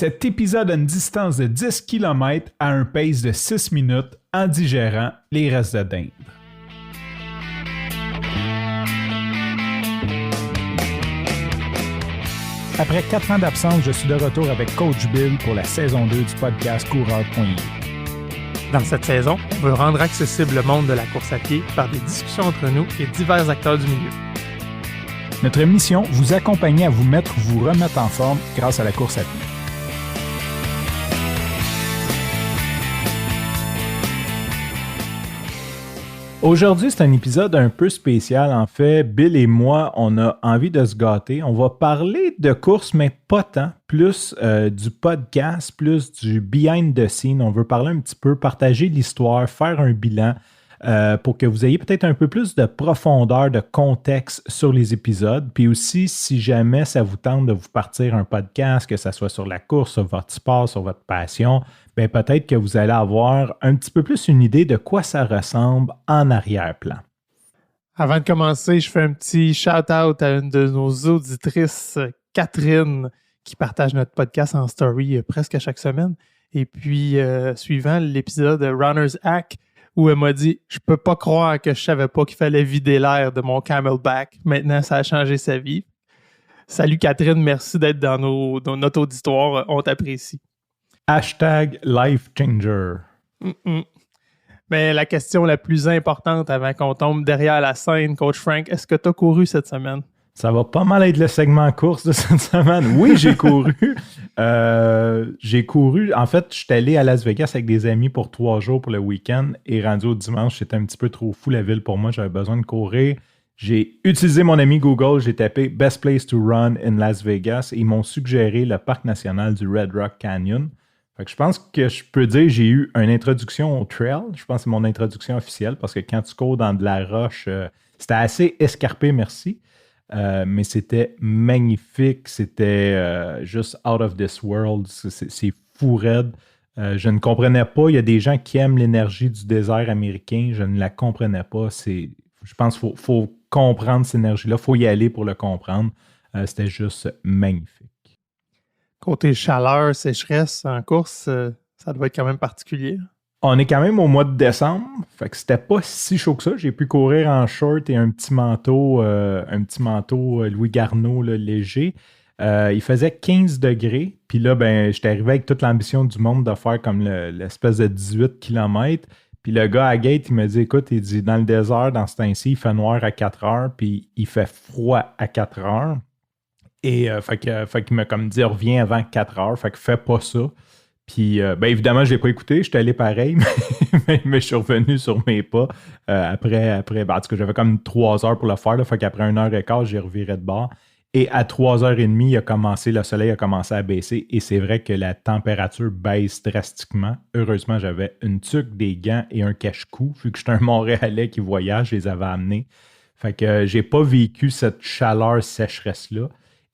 Cet épisode a une distance de 10 km à un pace de 6 minutes en digérant les restes de dinde. Après 4 ans d'absence, je suis de retour avec Coach Bill pour la saison 2 du podcast Coureur.ie. Dans cette saison, on veut rendre accessible le monde de la course à pied par des discussions entre nous et divers acteurs du milieu. Notre mission, vous accompagner à vous mettre ou vous remettre en forme grâce à la course à pied. Aujourd'hui, c'est un épisode un peu spécial. En fait, Bill et moi, on a envie de se gâter. On va parler de course, mais pas tant. Plus du podcast, plus du behind the scene. On veut parler un petit peu, partager l'histoire, faire un bilan pour que vous ayez peut-être un peu plus de profondeur, de contexte sur les épisodes. Puis aussi, si jamais ça vous tente de vous partir un podcast, que ce soit sur la course, sur votre sport, sur votre passion, bien peut-être que vous allez avoir un petit peu plus une idée de quoi ça ressemble en arrière-plan. Avant de commencer, je fais un petit shout-out à une de nos auditrices, Catherine, qui partage notre podcast en story presque à chaque semaine. Et puis, suivant l'épisode Runner's Hack, où elle m'a dit « Je peux pas croire que je savais pas qu'il fallait vider l'air de mon Camelback. Maintenant, ça a changé sa vie. » Salut Catherine, merci d'être dans notre auditoire. On t'apprécie. #LifeChanger. Mais la question la plus importante avant qu'on tombe derrière la scène, Coach Frank, est-ce que tu as couru cette semaine? Ça va pas mal être le segment course de cette semaine. Oui, j'ai couru. En fait, je suis allé à Las Vegas avec des amis pour 3 jours pour le week-end et rendu au dimanche, c'était un petit peu trop fou la ville pour moi. J'avais besoin de courir. J'ai utilisé mon ami Google, j'ai tapé « Best place to run in Las Vegas » et ils m'ont suggéré le parc national du Red Rock Canyon. Fait que je pense que je peux dire que j'ai eu une introduction au trail. Je pense que c'est mon introduction officielle parce que quand tu cours dans de la roche, c'était assez escarpé, merci. Mais c'était magnifique. C'était juste out of this world. C'est fou raide. Je ne comprenais pas. Il y a des gens qui aiment l'énergie du désert américain. Je ne la comprenais pas. Je pense qu'il faut comprendre cette énergie-là. Il faut y aller pour le comprendre. C'était juste magnifique. Côté chaleur, sécheresse en course, ça doit être quand même particulier. On est quand même au mois de décembre, fait que c'était pas si chaud que ça. J'ai pu courir en short et un petit manteau Louis Garneau là, léger. Il faisait 15 degrés, puis là, j'étais arrivé avec toute l'ambition du monde de faire comme l'espèce de 18 km. Puis le gars à gate, il me dit, écoute, il dit, dans le désert, dans ce temps-ci, il fait noir à 4 heures, puis il fait froid à 4 heures. Et fait qu'il m'a comme dit, reviens avant 4 heures, fait que fais pas ça. Puis évidemment, je l'ai pas écouté, j'étais allé pareil, mais je suis revenu sur mes pas après en tout cas, j'avais comme 3 heures pour le faire, là, fait qu'après 1h15, j'ai reviré de bord. Et à 3h30, le soleil a commencé à baisser et c'est vrai que la température baisse drastiquement. Heureusement, j'avais une tuque, des gants et un cache-cou, vu que j'étais un Montréalais qui voyage, je les avais amenés. Fait que j'ai pas vécu cette chaleur sécheresse-là.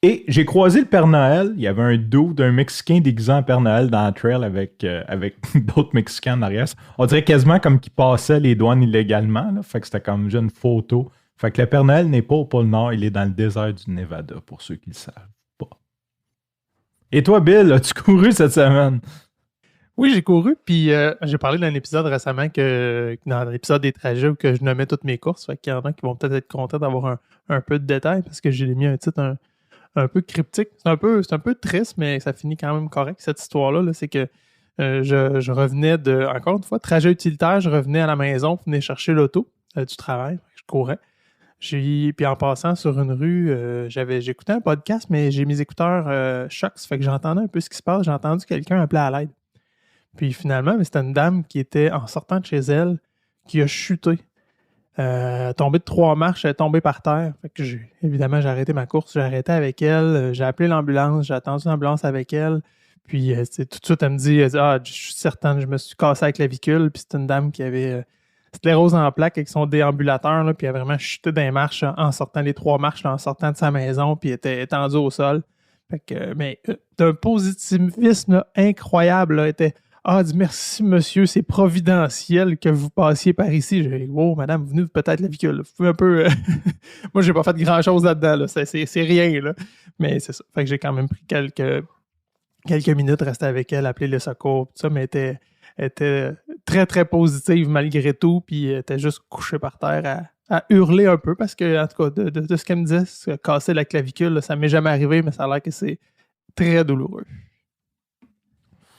Et j'ai croisé le Père Noël. Il y avait un dos d'un Mexicain déguisé en Père Noël dans la trail avec d'autres Mexicains en arrière. On dirait quasiment comme qu'il passait les douanes illégalement. Là. Fait que c'était comme une photo. Fait que le Père Noël n'est pas au pôle Nord, il est dans le désert du Nevada, pour ceux qui ne le savent pas. Et toi, Bill, as-tu couru cette semaine? Oui, j'ai couru, puis j'ai parlé d'un épisode récemment dans l'épisode des trajets où que je nommais toutes mes courses. Fait qu'il y en a qui vont peut-être être contents d'avoir un peu de détails parce que j'ai mis un titre un peu cryptique. C'est un peu triste, mais ça finit quand même correct. Cette histoire-là, là, c'est que je revenais encore une fois, trajet utilitaire, je revenais à la maison pour venir chercher l'auto du travail. Je courais. Puis en passant sur une rue, j'écoutais un podcast, mais j'ai mes écouteurs Shox, fait que j'entendais un peu ce qui se passe. J'ai entendu quelqu'un appeler à l'aide. Puis finalement, c'était une dame qui était, en sortant de chez elle, qui a chuté. Tombée de 3 marches, elle est tombée par terre. Fait que évidemment, j'ai arrêté ma course, j'ai arrêté avec elle, j'ai appelé l'ambulance, j'ai attendu l'ambulance avec elle. Puis tout de suite, elle me dit, je suis certaine, je me suis cassé la clavicule. Puis c'est une dame qui avait sclérose en plaques avec son déambulateur, là, puis elle a vraiment chuté dans les marches en sortant les 3 marches, là, en sortant de sa maison, puis elle était étendue au sol. Fait que, mais d'un positivisme là, incroyable, là, était dit merci monsieur, c'est providentiel que vous passiez par ici. J'ai dit, wow, madame, vous venez peut-être la vicule. Vous pouvez un peu. Moi, j'ai pas fait grand-chose là-dedans, là. C'est rien, là. Mais c'est ça. Fait que j'ai quand même pris quelques quelques minutes, rester avec elle, appeler le secours, tout ça, mais elle était très, très positive malgré tout, puis elle était juste couchée par terre à hurler un peu, parce que, en tout cas, de ce qu'elle me disait, casser la clavicule, là, ça m'est jamais arrivé, mais ça a l'air que c'est très douloureux.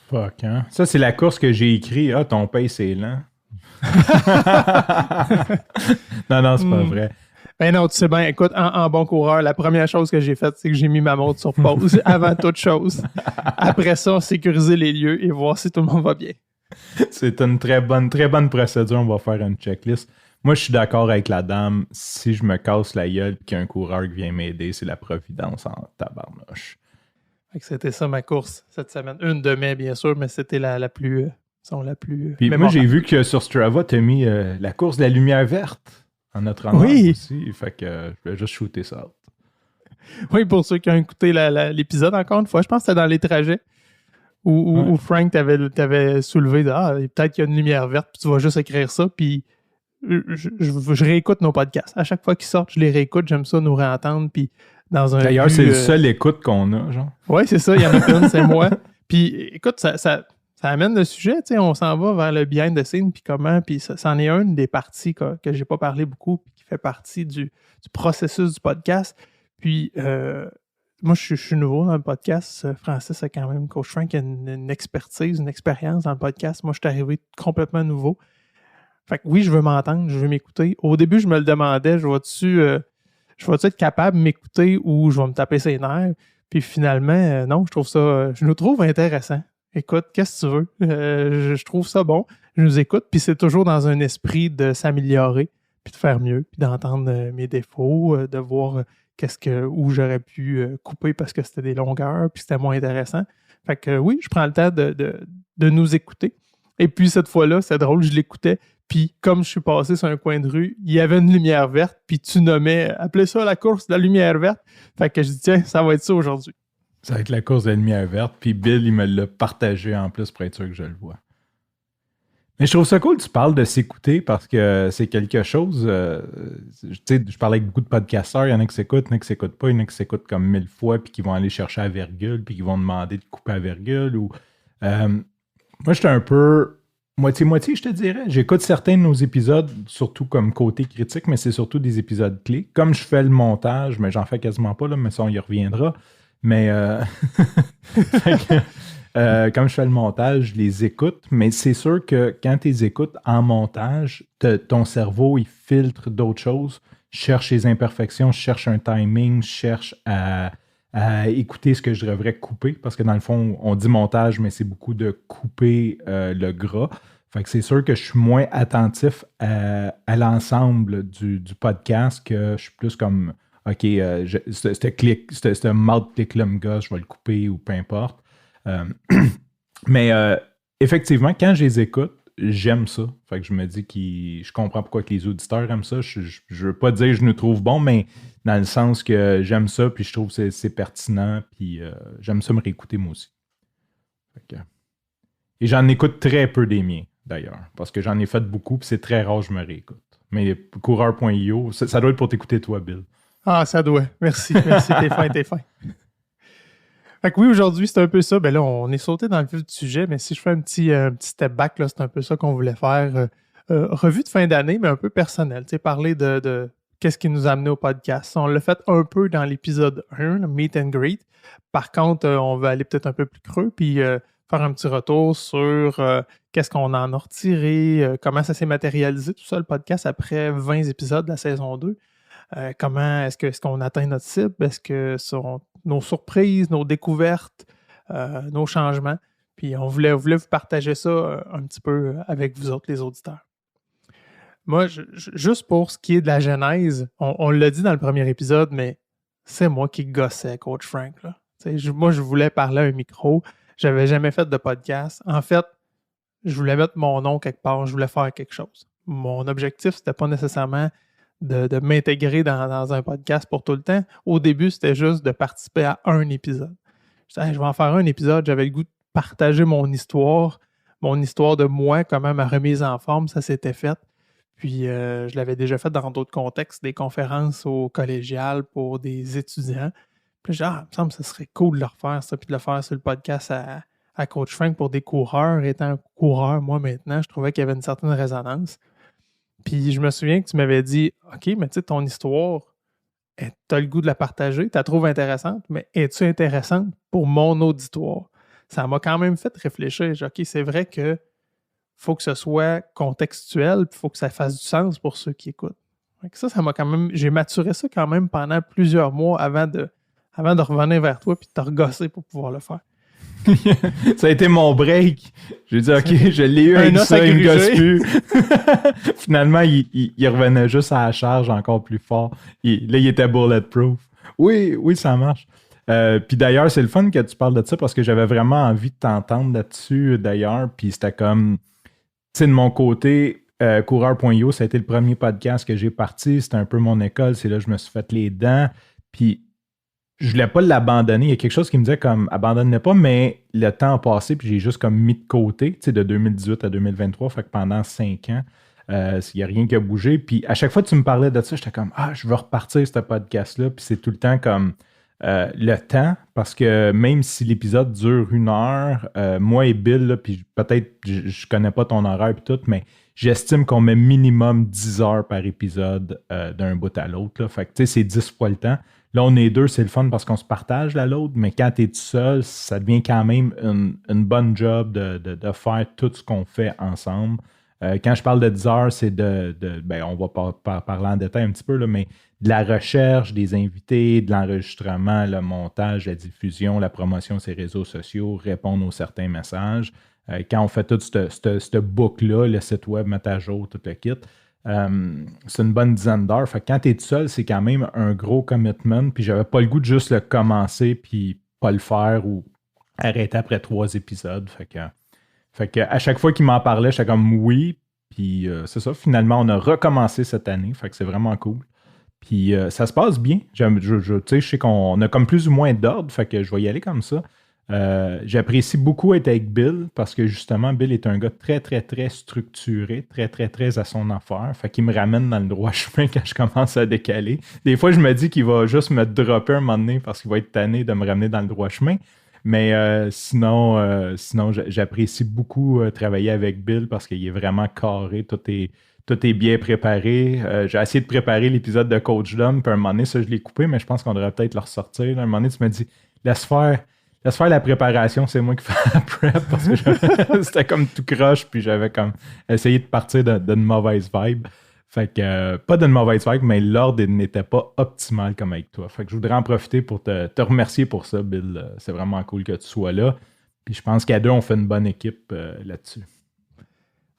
Fuck, hein? Ça, c'est la course que j'ai écrit. Ah, ton pace, c'est lent. Non, c'est pas vrai. Ben non, tu sais bien, écoute, en bon coureur, la première chose que j'ai faite, c'est que j'ai mis ma montre sur pause avant toute chose. Après ça, sécuriser les lieux et voir si tout le monde va bien. C'est une très bonne procédure. On va faire une checklist. Moi, je suis d'accord avec la dame. Si je me casse la gueule et qu'il y a un coureur qui vient m'aider, c'est la providence en tabarnouche. Fait que c'était ça ma course cette semaine. Une de mai, bien sûr, mais c'était la plus Puis moi, mémorable. j'ai vu que sur Strava, tu as mis la course de la lumière verte en notre honneur aussi. Fait que je vais juste shooter ça. Oui, pour ceux qui ont écouté l'épisode, encore une fois, je pense que c'était dans les trajets où Frank t'avait soulevé de peut-être qu'il y a une lumière verte, puis tu vas juste écrire ça, puis je réécoute nos podcasts. À chaque fois qu'ils sortent, je les réécoute, j'aime ça nous réentendre, puis dans un D'ailleurs, c'est le seul écoute qu'on a, genre. Oui, c'est ça, il y en a une, c'est moi. Puis écoute, ça amène le sujet, tu sais, on s'en va vers le behind the scenes, puis comment, puis ça en est une des parties que j'ai pas parlé beaucoup, puis qui fait partie du processus du podcast. Puis moi, je suis nouveau dans le podcast. Francis a quand même, Coach Frank a une expertise, une expérience dans le podcast. Moi, je suis arrivé complètement nouveau. Fait que oui, je veux m'entendre, je veux m'écouter. Au début, je me le demandais, je vais-tu être capable de m'écouter ou je vais me taper ses nerfs? Puis finalement, non, je nous trouve intéressant. Écoute, qu'est-ce que tu veux? Je trouve ça bon. Je nous écoute, puis c'est toujours dans un esprit de s'améliorer, puis de faire mieux, puis d'entendre mes défauts, de voir où j'aurais pu couper parce que c'était des longueurs, puis c'était moins intéressant. Fait que oui, je prends le temps de nous écouter. Et puis cette fois-là, c'est drôle, je l'écoutais, puis comme je suis passé sur un coin de rue, il y avait une lumière verte, puis tu nommais, appelez ça la course de la lumière verte. Fait que je dis, tiens, ça va être ça aujourd'hui. Ça va être la course de la lumière verte, puis Bill, il me l'a partagé en plus pour être sûr que je le vois. Mais je trouve ça cool que tu parles de s'écouter parce que c'est quelque chose. Tu sais, je parlais avec beaucoup de podcasteurs. Il y en a qui s'écoutent, il y en a qui s'écoutent pas, il y en a qui s'écoutent comme 1000 fois puis qui vont aller chercher la virgule puis qui vont demander de couper la virgule. Moi, j'étais un peu moitié-moitié, je te dirais. J'écoute certains de nos épisodes, surtout comme côté critique, mais c'est surtout des épisodes clés. Comme je fais le montage, mais j'en fais quasiment pas, là, mais ça, on y reviendra. Mais comme je fais le montage, je les écoute, mais c'est sûr que quand tu les écoutes en montage, ton cerveau, il filtre d'autres choses, cherche les imperfections, cherche un timing, cherche à écouter ce que je devrais couper, parce que dans le fond, on dit montage, mais c'est beaucoup de couper le gras. Fait que c'est sûr que je suis moins attentif à l'ensemble du podcast, que je suis plus comme, OK, ce mouth click-là me gosse, je vais le couper ou peu importe. Mais effectivement, quand je les écoute, j'aime ça. Fait que je me dis que je comprends pourquoi que les auditeurs aiment ça. Je veux pas dire que je nous trouve bon, mais dans le sens que j'aime ça, puis je trouve que c'est pertinent, puis j'aime ça me réécouter moi aussi. Et j'en écoute très peu des miens, d'ailleurs, parce que j'en ai fait beaucoup, puis c'est très rare que je me réécoute. Mais coureur.io, ça doit être pour t'écouter toi, Bill. Ah, ça doit. Merci, t'es fin. Fait que oui, aujourd'hui, c'est un peu ça. Ben là, on est sauté dans le vif du sujet, mais si je fais un petit step back, là, c'est un peu ça qu'on voulait faire. Revue de fin d'année, mais un peu personnel. Tu sais, parler de qu'est-ce qui nous a amené au podcast. On l'a fait un peu dans l'épisode 1, le Meet and Greet. Par contre, on va aller peut-être un peu plus creux, puis faire un petit retour sur qu'est-ce qu'on en a retiré, comment ça s'est matérialisé, tout ça, le podcast, après 20 épisodes de la saison 2. Comment est-ce qu'on atteint notre cible? Est-ce que sont nos surprises, nos découvertes, nos changements? Puis on voulait vous partager ça un petit peu avec vous autres, les auditeurs. Moi, juste pour ce qui est de la genèse, on l'a dit dans le premier épisode, mais c'est moi qui gossais, Coach Frank. Là. Moi, je voulais parler à un micro. J'avais jamais fait de podcast. En fait, je voulais mettre mon nom quelque part. Je voulais faire quelque chose. Mon objectif, c'était pas nécessairement de m'intégrer dans un podcast pour tout le temps. Au début, c'était juste de participer à un épisode. Je disais, je vais en faire un épisode. J'avais le goût de partager mon histoire de moi, comment ma remise en forme, ça s'était fait. Puis, je l'avais déjà fait dans d'autres contextes, des conférences au collégial pour des étudiants. Puis il me semble que ce serait cool de le refaire, ça, puis de le faire sur le podcast à Coach Frank pour des coureurs. Étant coureur, moi, maintenant, je trouvais qu'il y avait une certaine résonance. Puis je me souviens que tu m'avais dit, OK, mais tu sais, ton histoire, tu as le goût de la partager, tu la trouves intéressante, mais es-tu intéressante pour mon auditoire? Ça m'a quand même fait réfléchir. OK, c'est vrai que faut que ce soit contextuel, puis il faut que ça fasse du sens pour ceux qui écoutent. Ça m'a quand même. J'ai maturé ça quand même pendant plusieurs mois avant de revenir vers toi puis de te regosser pour pouvoir le faire. Ça a été mon break. J'ai dit, OK, je l'ai eu avec ça, il me gosse plus. Finalement, il revenait juste à la charge encore plus fort. Là, il était bulletproof. Oui, ça marche. Puis d'ailleurs, c'est le fun que tu parles de ça parce que j'avais vraiment envie de t'entendre là-dessus d'ailleurs. Puis c'était comme, tu sais, de mon côté, Coureur.io, ça a été le premier podcast que j'ai parti. C'était un peu mon école. C'est là que je me suis fait les dents. Puis je voulais pas l'abandonner. Il y a quelque chose qui me disait comme abandonne-le pas, mais le temps a passé puis j'ai juste comme mis de côté, tu sais, de 2018 à 2023. Fait que pendant 5 ans, il n'y a rien qui a bougé. Puis à chaque fois que tu me parlais de ça, j'étais comme je veux repartir ce podcast-là. Puis c'est tout le temps comme le temps, parce que même si l'épisode dure 1 heure, moi et Bill, là, puis peut-être je connais pas ton horaire et tout, mais j'estime qu'on met minimum 10 heures par épisode d'un bout à l'autre. Là. Fait que tu sais, c'est 10 fois le temps. Là, on est 2, c'est le fun parce qu'on se partage l'autre, mais quand tu es tout seul, ça devient quand même une bonne job de faire tout ce qu'on fait ensemble. Quand je parle de 10 heures, c'est on va parler en détail un petit peu, là, mais de la recherche, des invités, de l'enregistrement, le montage, la diffusion, la promotion sur les réseaux sociaux, répondre aux certains messages. Quand on fait toute cette boucle-là, le site web, mettre à jour, tout le kit, c'est une bonne dizaine d'heures. Fait que quand tu es tout seul, c'est quand même un gros commitment. Puis j'avais pas le goût de juste le commencer puis pas le faire ou arrêter après 3 épisodes. Fait que à chaque fois qu'il m'en parlait, j'étais comme oui. Puis c'est ça, finalement, on a recommencé cette année. Fait que c'est vraiment cool. Puis ça se passe bien. Je sais qu'on a comme plus ou moins d'ordre. Fait que je vais y aller comme ça. J'apprécie beaucoup être avec Bill parce que justement, Bill est un gars très, très, très structuré, très, très, très à son affaire. Fait qu'il me ramène dans le droit chemin quand je commence à décaler. Des fois, je me dis qu'il va juste me dropper un moment donné parce qu'il va être tanné de me ramener dans le droit chemin. Mais sinon, j'apprécie beaucoup travailler avec Bill parce qu'il est vraiment carré. Tout est bien préparé. J'ai essayé de préparer l'épisode de Coach Dom, puis un moment donné, ça, je l'ai coupé, mais je pense qu'on devrait peut-être le ressortir. Un moment donné, tu me dis, laisse faire la préparation, c'est moi qui fais la prep parce que c'était comme tout croche, puis j'avais comme essayé de partir d'une mauvaise vibe. Fait que, pas d'une mauvaise vibe, mais l'ordre n'était pas optimal comme avec toi. Fait que je voudrais en profiter pour te remercier pour ça, Bill. C'est vraiment cool que tu sois là. Puis je pense qu'à deux, on fait une bonne équipe là-dessus.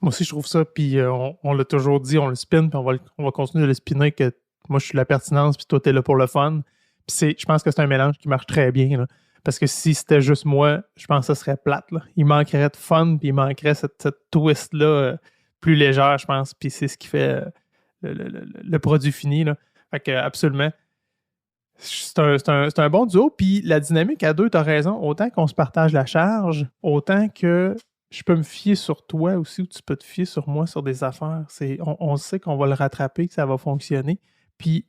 Moi aussi, je trouve ça. Puis on l'a toujours dit, on le spin, puis on va continuer de le spinner, que moi, je suis la pertinence, puis toi, t'es là pour le fun. Puis je pense que c'est un mélange qui marche très bien, là. Parce que si c'était juste moi, je pense que ça serait plate, là. Il manquerait de fun, puis il manquerait cette twist-là plus légère, je pense. Puis c'est ce qui fait le produit fini, là. Fait que, absolument. C'est un bon duo. Puis la dynamique à deux, tu as raison. Autant qu'on se partage la charge, autant que je peux me fier sur toi aussi, ou tu peux te fier sur moi sur des affaires. On sait qu'on va le rattraper, que ça va fonctionner. Puis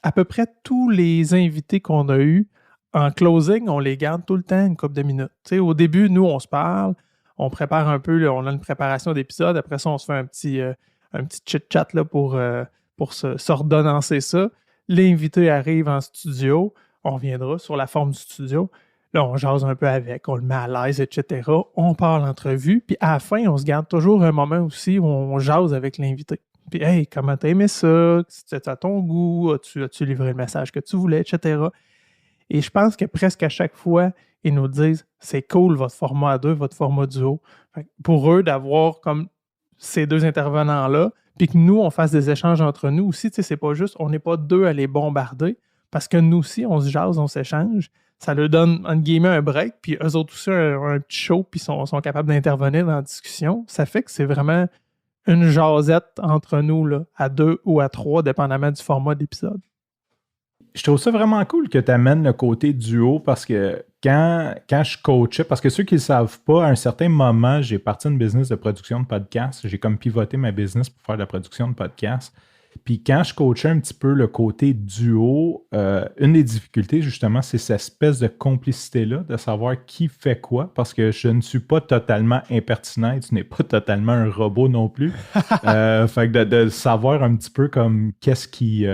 à peu près tous les invités qu'on a eus, en closing, on les garde tout le temps une couple de minutes. T'sais, au début, nous, on se parle, on prépare un peu, là, on a une préparation d'épisode. Après ça, on se fait un petit chit-chat là, pour s'ordonnancer ça. L'invité arrive en studio, on reviendra sur la forme du studio. Là, on jase un peu avec, on le met à l'aise, etc. On part l'entrevue, puis à la fin, on se garde toujours un moment aussi où on jase avec l'invité. Puis, hey, comment t'as aimé ça? C'était à ton goût? As-tu livré le message que tu voulais, etc. Et je pense que presque à chaque fois, ils nous disent c'est cool votre format à deux, votre format duo. Pour eux, d'avoir comme ces deux intervenants-là, puis que nous, on fasse des échanges entre nous aussi, c'est pas juste, on n'est pas deux à les bombarder, parce que nous aussi, on se jase, on s'échange. Ça leur donne, entre guillemets, un break, puis eux autres aussi un petit show, puis sont capables d'intervenir dans la discussion. Ça fait que c'est vraiment une jasette entre nous, là, à 2 ou à 3, dépendamment du format d'épisode. Je trouve ça vraiment cool que tu amènes le côté duo parce que quand je coachais, parce que ceux qui ne le savent pas, à un certain moment, j'ai parti une business de production de podcast. J'ai comme pivoté ma business pour faire de la production de podcast. Puis quand je coachais un petit peu le côté duo, une des difficultés, justement, c'est cette espèce de complicité-là, de savoir qui fait quoi, parce que je ne suis pas totalement impertinent et tu n'es pas totalement un robot non plus. Fait que de savoir un petit peu comme qu'est-ce qui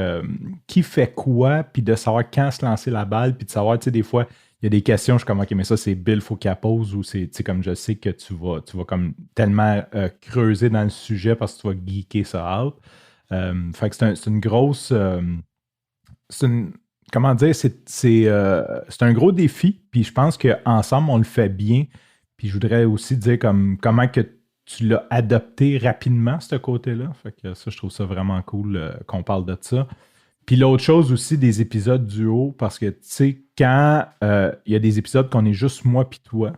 fait quoi, puis de savoir quand se lancer la balle, puis de savoir, tu sais, des fois, il y a des questions, je suis comme, OK, mais ça, c'est Bill, faut qu'elle pose, ou c'est, tu sais, comme je sais que tu vas comme tellement creuser dans le sujet parce que tu vas geeker ça out. Fait que c'est une grosse. Comment dire, c'est un gros défi, puis je pense qu'ensemble, on le fait bien. Puis je voudrais aussi dire comment que tu l'as adopté rapidement, ce côté-là. Fait que ça, je trouve ça vraiment cool qu'on parle de ça. Puis l'autre chose aussi des épisodes duo, parce que tu sais, quand il y a des épisodes qu'on est juste moi puis toi,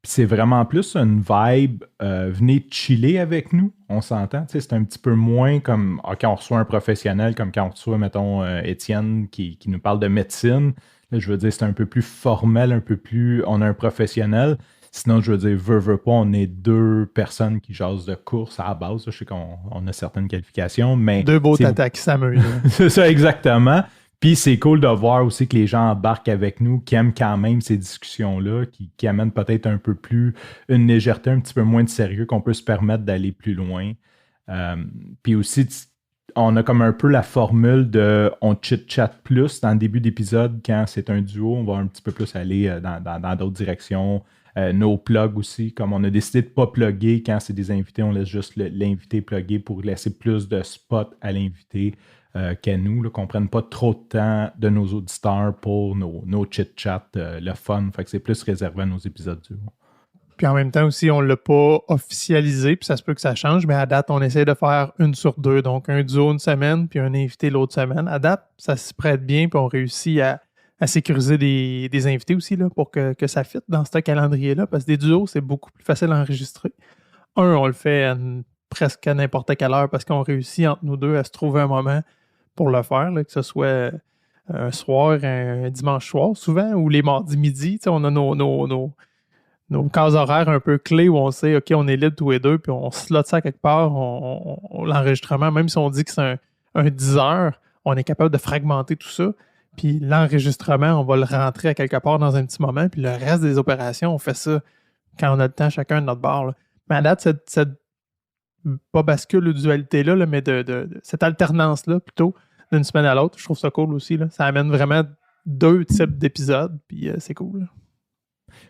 puis c'est vraiment plus une vibe, venez chiller avec nous, on s'entend. Tu sais, c'est un petit peu moins comme quand on reçoit un professionnel, comme quand on reçoit, mettons, Étienne qui nous parle de médecine. Là, je veux dire, c'est un peu plus formel, un peu plus. On a un professionnel. Sinon, je veux dire, veut pas, on est deux personnes qui jasent de course à la base. Là, je sais qu'on a certaines qualifications, mais. Deux beaux tatas qui s'amusent. C'est ça, exactement. Puis c'est cool de voir aussi que les gens embarquent avec nous, qui aiment quand même ces discussions-là, qui amènent peut-être un peu plus une légèreté, un petit peu moins de sérieux, qu'on peut se permettre d'aller plus loin. Puis aussi, on a comme un peu la formule de on chit-chat plus dans le début d'épisode. Quand c'est un duo, on va un petit peu plus aller dans d'autres directions. Nos plugs aussi, comme on a décidé de ne pas plugger quand c'est des invités, on laisse juste l'invité plugger pour laisser plus de spots à l'invité. Qu'à nous, qu'on ne prenne pas trop de temps de nos auditeurs pour nos chit-chats, le fun. Fait que c'est plus réservé à nos épisodes duo. Puis en même temps aussi, on ne l'a pas officialisé, puis ça se peut que ça change, mais à date, on essaie de faire 1/2. Donc un duo une semaine, puis un invité l'autre semaine. À date, ça se prête bien, puis on réussit à sécuriser des invités aussi là, pour que ça fitte dans ce calendrier-là, parce que des duos, c'est beaucoup plus facile à enregistrer. On le fait presque à n'importe quelle heure, parce qu'on réussit entre nous deux à se trouver un moment pour le faire, là, que ce soit un soir, un dimanche soir, souvent, ou les mardis midi. On a nos cases horaires un peu clés où on sait, OK, on est libre tous les deux, puis on slot ça quelque part. L'enregistrement, même si on dit que c'est un 10 heures, on est capable de fragmenter tout ça. Puis l'enregistrement, on va le rentrer à quelque part dans un petit moment. Puis le reste des opérations, on fait ça quand on a le temps, chacun de notre bord. Là. Mais à date, cette pas bascule ou dualité-là, mais de cette alternance-là, plutôt, d'une semaine à l'autre, je trouve ça cool aussi. Là. Ça amène vraiment 2 types d'épisodes, puis c'est cool. Là.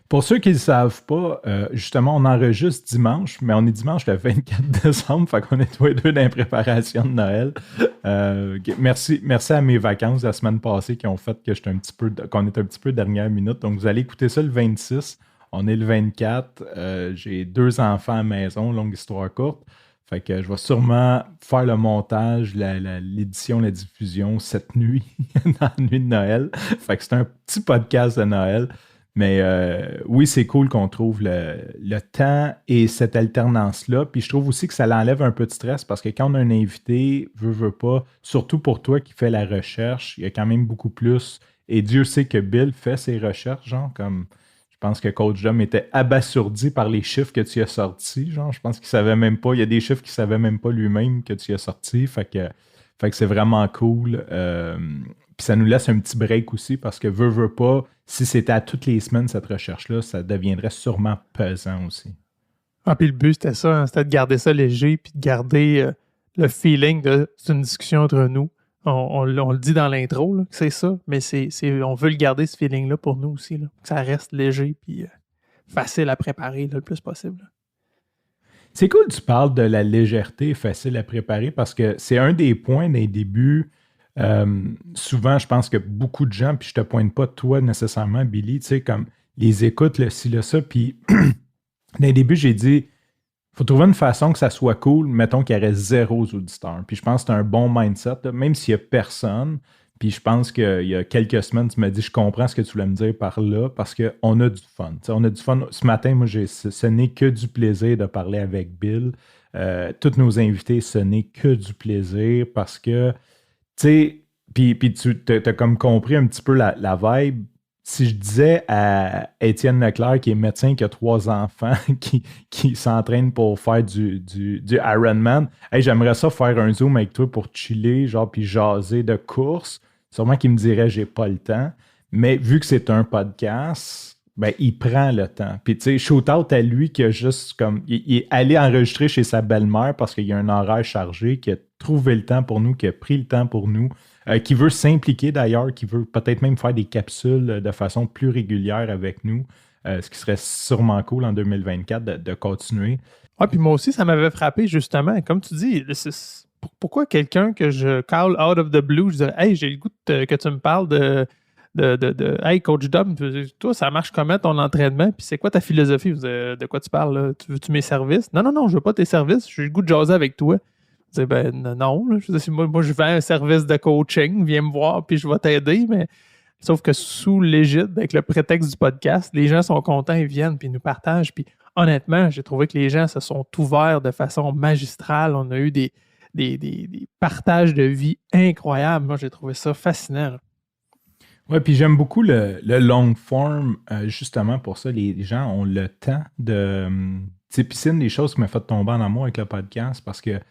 Pour ceux qui ne le savent pas, justement, on enregistre dimanche, mais on est dimanche le 24 décembre, fait qu'on est tous les deux dans la préparation de Noël. Merci à mes vacances la semaine passée qui ont fait que qu'on est un petit peu dernière minute. Donc, vous allez écouter ça le 26. On est le 24. J'ai 2 enfants à la maison, longue histoire courte. Fait que je vais sûrement faire le montage, l'édition, la diffusion cette nuit, dans la nuit de Noël. Fait que c'est un petit podcast de Noël. Mais oui, c'est cool qu'on trouve le temps et cette alternance-là. Puis je trouve aussi que ça l'enlève un peu de stress parce que quand on a un invité, veut pas, surtout pour toi qui fais la recherche, il y a quand même beaucoup plus. Et Dieu sait que Bill fait ses recherches, genre comme... Je pense que Coach Dom était abasourdi par les chiffres que tu as sortis. Genre, je pense qu'il savait même pas. Il y a des chiffres qu'il savait même pas lui-même que tu as sortis. Fait que c'est vraiment cool. Puis ça nous laisse un petit break aussi parce que veut pas, si c'était à toutes les semaines cette recherche-là, ça deviendrait sûrement pesant aussi. Ah, puis le but, c'était ça. Hein, c'était de garder ça léger puis de garder le feeling de c'est une discussion entre nous. On le dit dans l'intro, là, que c'est ça, mais on veut le garder, ce feeling-là, pour nous aussi. Là, que ça reste léger puis facile à préparer là, le plus possible. Là. C'est cool que tu parles de la légèreté facile à préparer parce que c'est un des points des débuts. Souvent, je pense que beaucoup de gens, puis je te pointe pas toi nécessairement, Billy, tu sais, comme les écoutes, le ci, le ça, puis dans les débuts, j'ai dit faut trouver une façon que ça soit cool, mettons qu'il y aurait 0 auditeurs. Puis je pense que c'est un bon mindset, là, même s'il n'y a personne. Puis je pense qu'il y a quelques semaines, tu m'as dit, je comprends ce que tu voulais me dire par là, parce qu'on a du fun. T'sais, on a du fun. Ce matin, moi, ce n'est que du plaisir de parler avec Bill. Tous nos invités, ce n'est que du plaisir parce que, tu sais, puis tu as comme compris un petit peu la vibe. si je disais à Étienne Leclerc, qui est médecin, qui a 3 enfants, qui s'entraîne pour faire du Ironman, hey, j'aimerais ça faire un Zoom avec toi pour chiller, genre, puis jaser de course. Sûrement qu'il me dirait, j'ai pas le temps. Mais vu que c'est un podcast, ben, il prend le temps. Puis, tu sais, shout-out à lui qui a juste comme. Il est allé enregistrer chez sa belle-mère parce qu'il y a un horaire chargé, qui a trouvé le temps pour nous, qui a pris le temps pour nous. Qui veut s'impliquer d'ailleurs, qui veut peut-être même faire des capsules de façon plus régulière avec nous, ce qui serait sûrement cool en 2024 de continuer. Ouais, puis moi aussi, ça m'avait frappé justement. Comme tu dis, pourquoi quelqu'un que je call out of the blue, je dirais, hey, j'ai le goût que tu me parles de hey, Coach Dom, toi, ça marche comment ton entraînement? Puis c'est quoi ta philosophie? De quoi tu parles? Là? Veux-tu mes services? Non, je veux pas tes services. J'ai le goût de jaser avec toi. Je dis, ben non. Là. Je dis, moi, je vends un service de coaching. Viens me voir, puis je vais t'aider. Mais sauf que sous l'égide, avec le prétexte du podcast, les gens sont contents, ils viennent, puis ils nous partagent. Puis honnêtement, j'ai trouvé que les gens se sont ouverts de façon magistrale. On a eu des partages de vie incroyables. Moi, j'ai trouvé ça fascinant. Oui, puis j'aime beaucoup le long form, justement pour ça. Les gens ont le temps de. Tu sais, puis c'est une des choses qui m'a fait tomber en amour avec le podcast parce que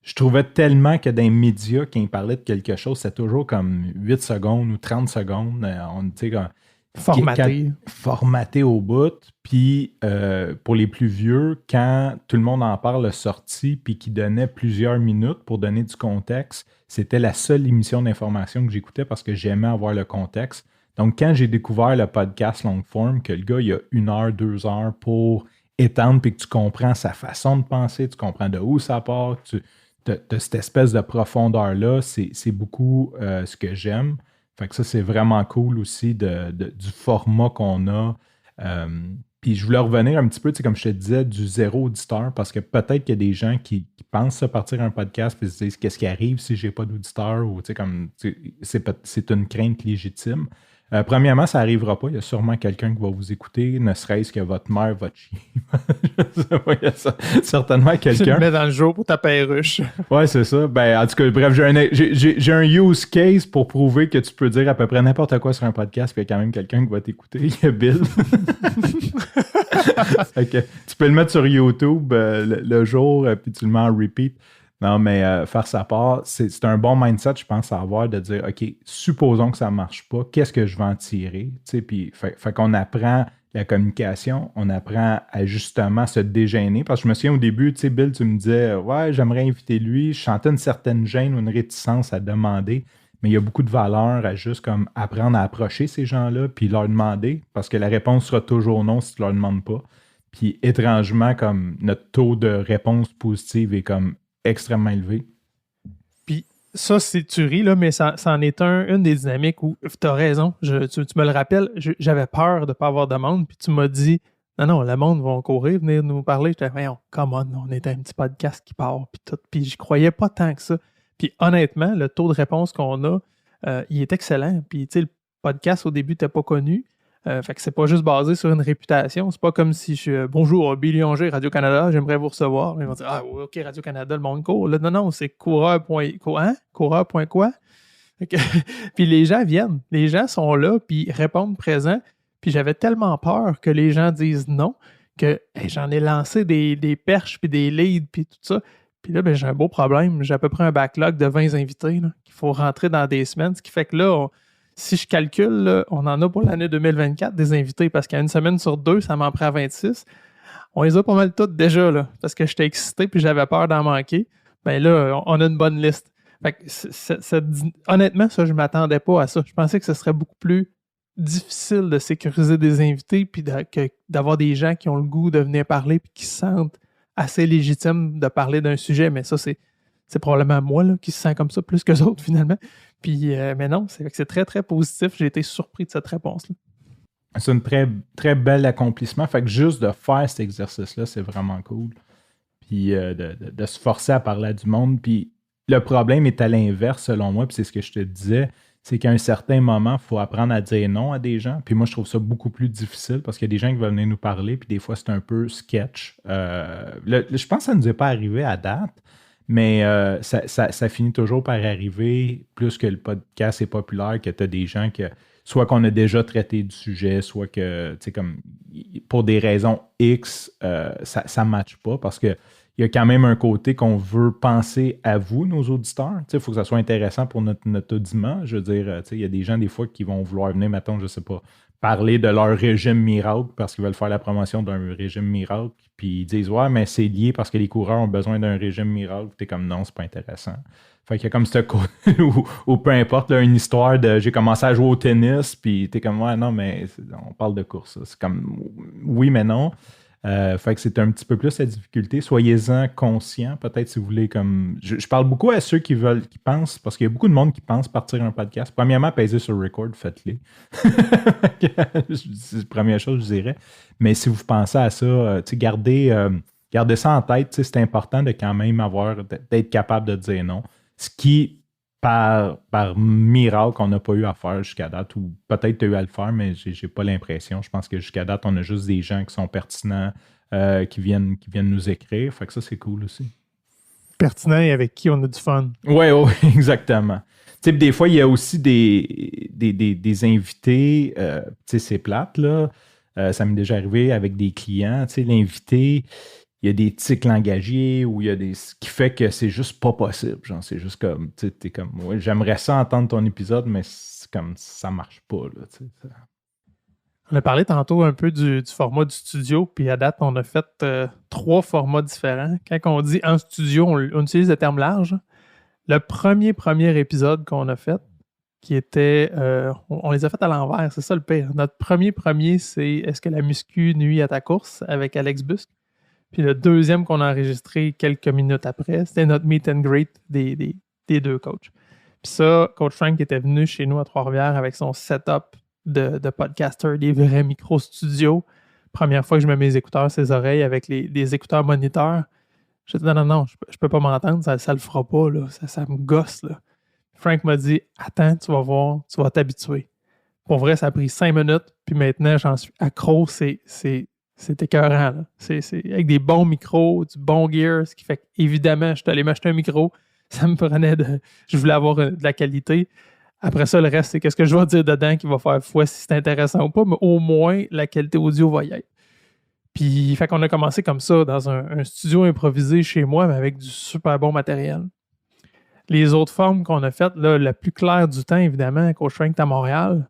je trouvais tellement que dans les médias, quand ils parlaient de quelque chose, c'était toujours comme 8 secondes ou 30 secondes. On, tu sais, formaté au bout. Puis pour les plus vieux, quand tout le monde en parle sorti puis qui donnait plusieurs minutes pour donner du contexte, c'était la seule émission d'information que j'écoutais parce que j'aimais avoir le contexte. Donc, quand j'ai découvert le podcast long form, que le gars, il y a 1 heure, 2 heures pour étendre puis que tu comprends sa façon de penser, tu comprends de où ça part, de cette espèce de profondeur-là, c'est beaucoup ce que j'aime. Fait que ça, c'est vraiment cool aussi du format qu'on a. Puis je voulais revenir un petit peu, comme je te disais, du zéro auditeur, parce que peut-être qu'il y a des gens qui pensent à partir un podcast et se disent qu'est-ce qui arrive si j'ai pas d'auditeur ou c'est une crainte légitime. Premièrement, ça n'arrivera pas. Il y a sûrement quelqu'un qui va vous écouter, ne serait-ce que votre mère, votre chien. Il y a certainement quelqu'un. Tu le mets dans le jour pour ta perruche. Ouais, c'est ça. Ben, en tout cas, bref, j'ai un use case pour prouver que tu peux dire à peu près n'importe quoi sur un podcast, puis il y a quand même quelqu'un qui va t'écouter. Il y a Bill. Okay. Tu peux le mettre sur YouTube le jour, puis tu le mets en repeat. Non, mais faire sa part, c'est un bon mindset, je pense, à avoir de dire, OK, supposons que ça ne marche pas, qu'est-ce que je vais en tirer? Puis, fait qu'on apprend la communication, on apprend à justement se dégêner. Parce que je me souviens au début, tu sais, Bill, tu me disais, ouais, j'aimerais inviter lui. Je sentais une certaine gêne ou une réticence à demander, mais il y a beaucoup de valeur à juste comme apprendre à approcher ces gens-là puis leur demander, parce que la réponse sera toujours non si tu ne leur demandes pas. Puis étrangement, comme notre taux de réponse positive est comme extrêmement élevé. Puis ça, tu ris, là, mais ça en est une des dynamiques où tu as raison. Tu me le rappelles, j'avais peur de ne pas avoir de monde, puis tu m'as dit non, le monde va courir, venir nous parler. J'étais, come on est un petit podcast qui part, puis tout. Puis je croyais pas tant que ça. Puis honnêtement, le taux de réponse qu'on a, il est excellent. Puis tu sais, le podcast au début, t'es pas connu. Fait que c'est pas juste basé sur une réputation. C'est pas comme si je suis bonjour, Billy Anger, Radio-Canada, j'aimerais vous recevoir. Ils vont dire OK, Radio-Canada, le monde court. Là, non, c'est coureur.quoi? Coureur.quoi? Puis les gens viennent. Les gens sont là, puis répondent présent. Puis j'avais tellement peur que les gens disent non que j'en ai lancé des perches, puis des leads, puis tout ça. Puis là, j'ai un beau problème. J'ai à peu près un backlog de 20 invités qu'il faut rentrer dans des semaines. Ce qui fait que là, si je calcule, là, on en a pour l'année 2024 des invités parce qu'à une semaine sur 2, ça m'en prend 26. On les a pas mal toutes déjà là, parce que j'étais excité puis j'avais peur d'en manquer. Ben là, on a une bonne liste. Fait que honnêtement, ça, je ne m'attendais pas à ça. Je pensais que ce serait beaucoup plus difficile de sécuriser des invités puis d'avoir des gens qui ont le goût de venir parler puis qui se sentent assez légitimes de parler d'un sujet. Mais ça, c'est probablement moi là, qui se sent comme ça plus que les autres finalement. Puis, mais non, c'est très, très positif. J'ai été surpris de cette réponse-là. C'est un très, très bel accomplissement. Fait que juste de faire cet exercice-là, c'est vraiment cool. Puis de se forcer à parler à du monde. Puis le problème est à l'inverse, selon moi, puis c'est ce que je te disais, c'est qu'à un certain moment, il faut apprendre à dire non à des gens. Puis moi, je trouve ça beaucoup plus difficile parce qu'il y a des gens qui veulent venir nous parler, puis des fois, c'est un peu sketch. Je pense que ça ne nous est pas arrivé à date. Mais ça finit toujours par arriver, plus que le podcast est populaire, que tu as des gens qui soit qu'on a déjà traité du sujet, soit que, tu sais, comme pour des raisons X, ça ne matche pas parce que il y a quand même un côté qu'on veut penser à vous, nos auditeurs. Il faut que ça soit intéressant pour notre audimat. Je veux dire, il y a des gens, des fois, qui vont vouloir venir, mettons, je ne sais pas, parler de leur régime miracle parce qu'ils veulent faire la promotion d'un régime miracle. Puis ils disent, ouais, mais c'est lié parce que les coureurs ont besoin d'un régime miracle. Tu es comme, non, c'est pas intéressant. Fait qu'il y a comme ce côté ou peu importe, là, une histoire de j'ai commencé à jouer au tennis, puis tu es comme, ouais, non, mais on parle de course. C'est comme, oui, mais non. Fait que c'est un petit peu plus la difficulté. Soyez-en conscients, peut-être si vous voulez comme. Je parle beaucoup à ceux qui pensent, parce qu'il y a beaucoup de monde qui pense partir un podcast. Premièrement, pèsez sur record, faites-les. C'est la première chose que je dirais. Mais si vous pensez à ça, gardez ça en tête. C'est important de quand même d'être capable de dire non. Ce qui, par miracle, on n'a pas eu à faire jusqu'à date, ou peut-être tu as eu à le faire, mais j'ai pas l'impression. Je pense que jusqu'à date, on a juste des gens qui sont pertinents, qui viennent nous écrire. Fait que ça, c'est cool aussi. Pertinent et avec qui on a du fun. Oui, exactement. Tu sais, des fois, il y a aussi des invités, c'est plate, là. Ça m'est déjà arrivé avec des clients. Tu sais, l'invité, il y a des tics langagiers ou il y a ce qui fait que c'est juste pas possible. Genre, c'est juste comme, tu sais, t'es comme, ouais, j'aimerais ça entendre ton épisode, mais c'est comme, ça marche pas, là, tu sais. On a parlé tantôt un peu du format du studio, puis à date, on a fait 3 formats différents. Quand on dit en studio, on utilise le terme large. Le premier épisode qu'on a fait, qui était... on les a fait à l'envers, c'est ça le pire. Notre premier, c'est Est-ce que la muscu nuit à ta course avec Alex Busque. Puis le deuxième qu'on a enregistré quelques minutes après, c'était notre meet and greet des 2 coachs. Puis ça, Coach Frank était venu chez nous à Trois-Rivières avec son setup de podcaster, des vrais micros studio. Première fois que je mets mes écouteurs ses oreilles avec les écouteurs moniteurs. Je dis non, je peux pas m'entendre, ça le fera pas, là. Ça me gosse, là. Frank m'a dit, attends, tu vas voir, tu vas t'habituer. Pour vrai, ça a pris 5 minutes, puis maintenant, j'en suis accro, c'est écœurant, là. C'est avec des bons micros, du bon gear, ce qui fait qu'évidemment, je suis allé m'acheter un micro. Ça me prenait je voulais avoir de la qualité. Après ça, le reste, c'est qu'est-ce que je vais dire dedans qui va faire foi si c'est intéressant ou pas, mais au moins, la qualité audio va y être. Puis, fait qu'on a commencé comme ça, dans un studio improvisé chez moi, mais avec du super bon matériel. Les autres formes qu'on a faites, là, la plus claire du temps, évidemment, Coach Frank est à Montréal.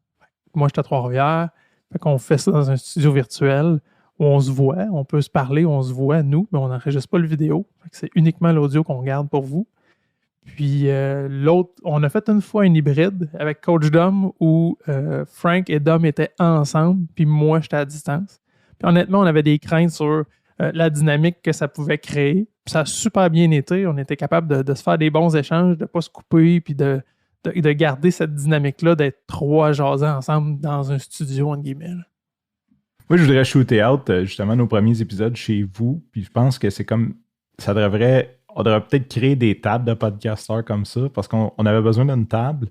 Moi, j'étais à Trois-Rivières. Fait qu'on fait ça dans un studio virtuel où on se voit, on peut se parler, on se voit, nous, mais on n'enregistre pas le vidéo. Fait que c'est uniquement l'audio qu'on garde pour vous. Puis l'autre, on a fait une fois une hybride avec Coach Dom où Frank et Dom étaient ensemble, puis moi, j'étais à distance. Puis honnêtement, on avait des craintes sur la dynamique que ça pouvait créer. Puis ça a super bien été. On était capable de se faire des bons échanges, de ne pas se couper, puis de garder cette dynamique-là, d'être 3 jasés ensemble dans un studio, entre guillemets. Moi, je voudrais shooter out justement nos premiers épisodes chez vous. Puis je pense que c'est comme. On devrait peut-être créer des tables de podcasteurs comme ça parce qu'on avait besoin d'une table.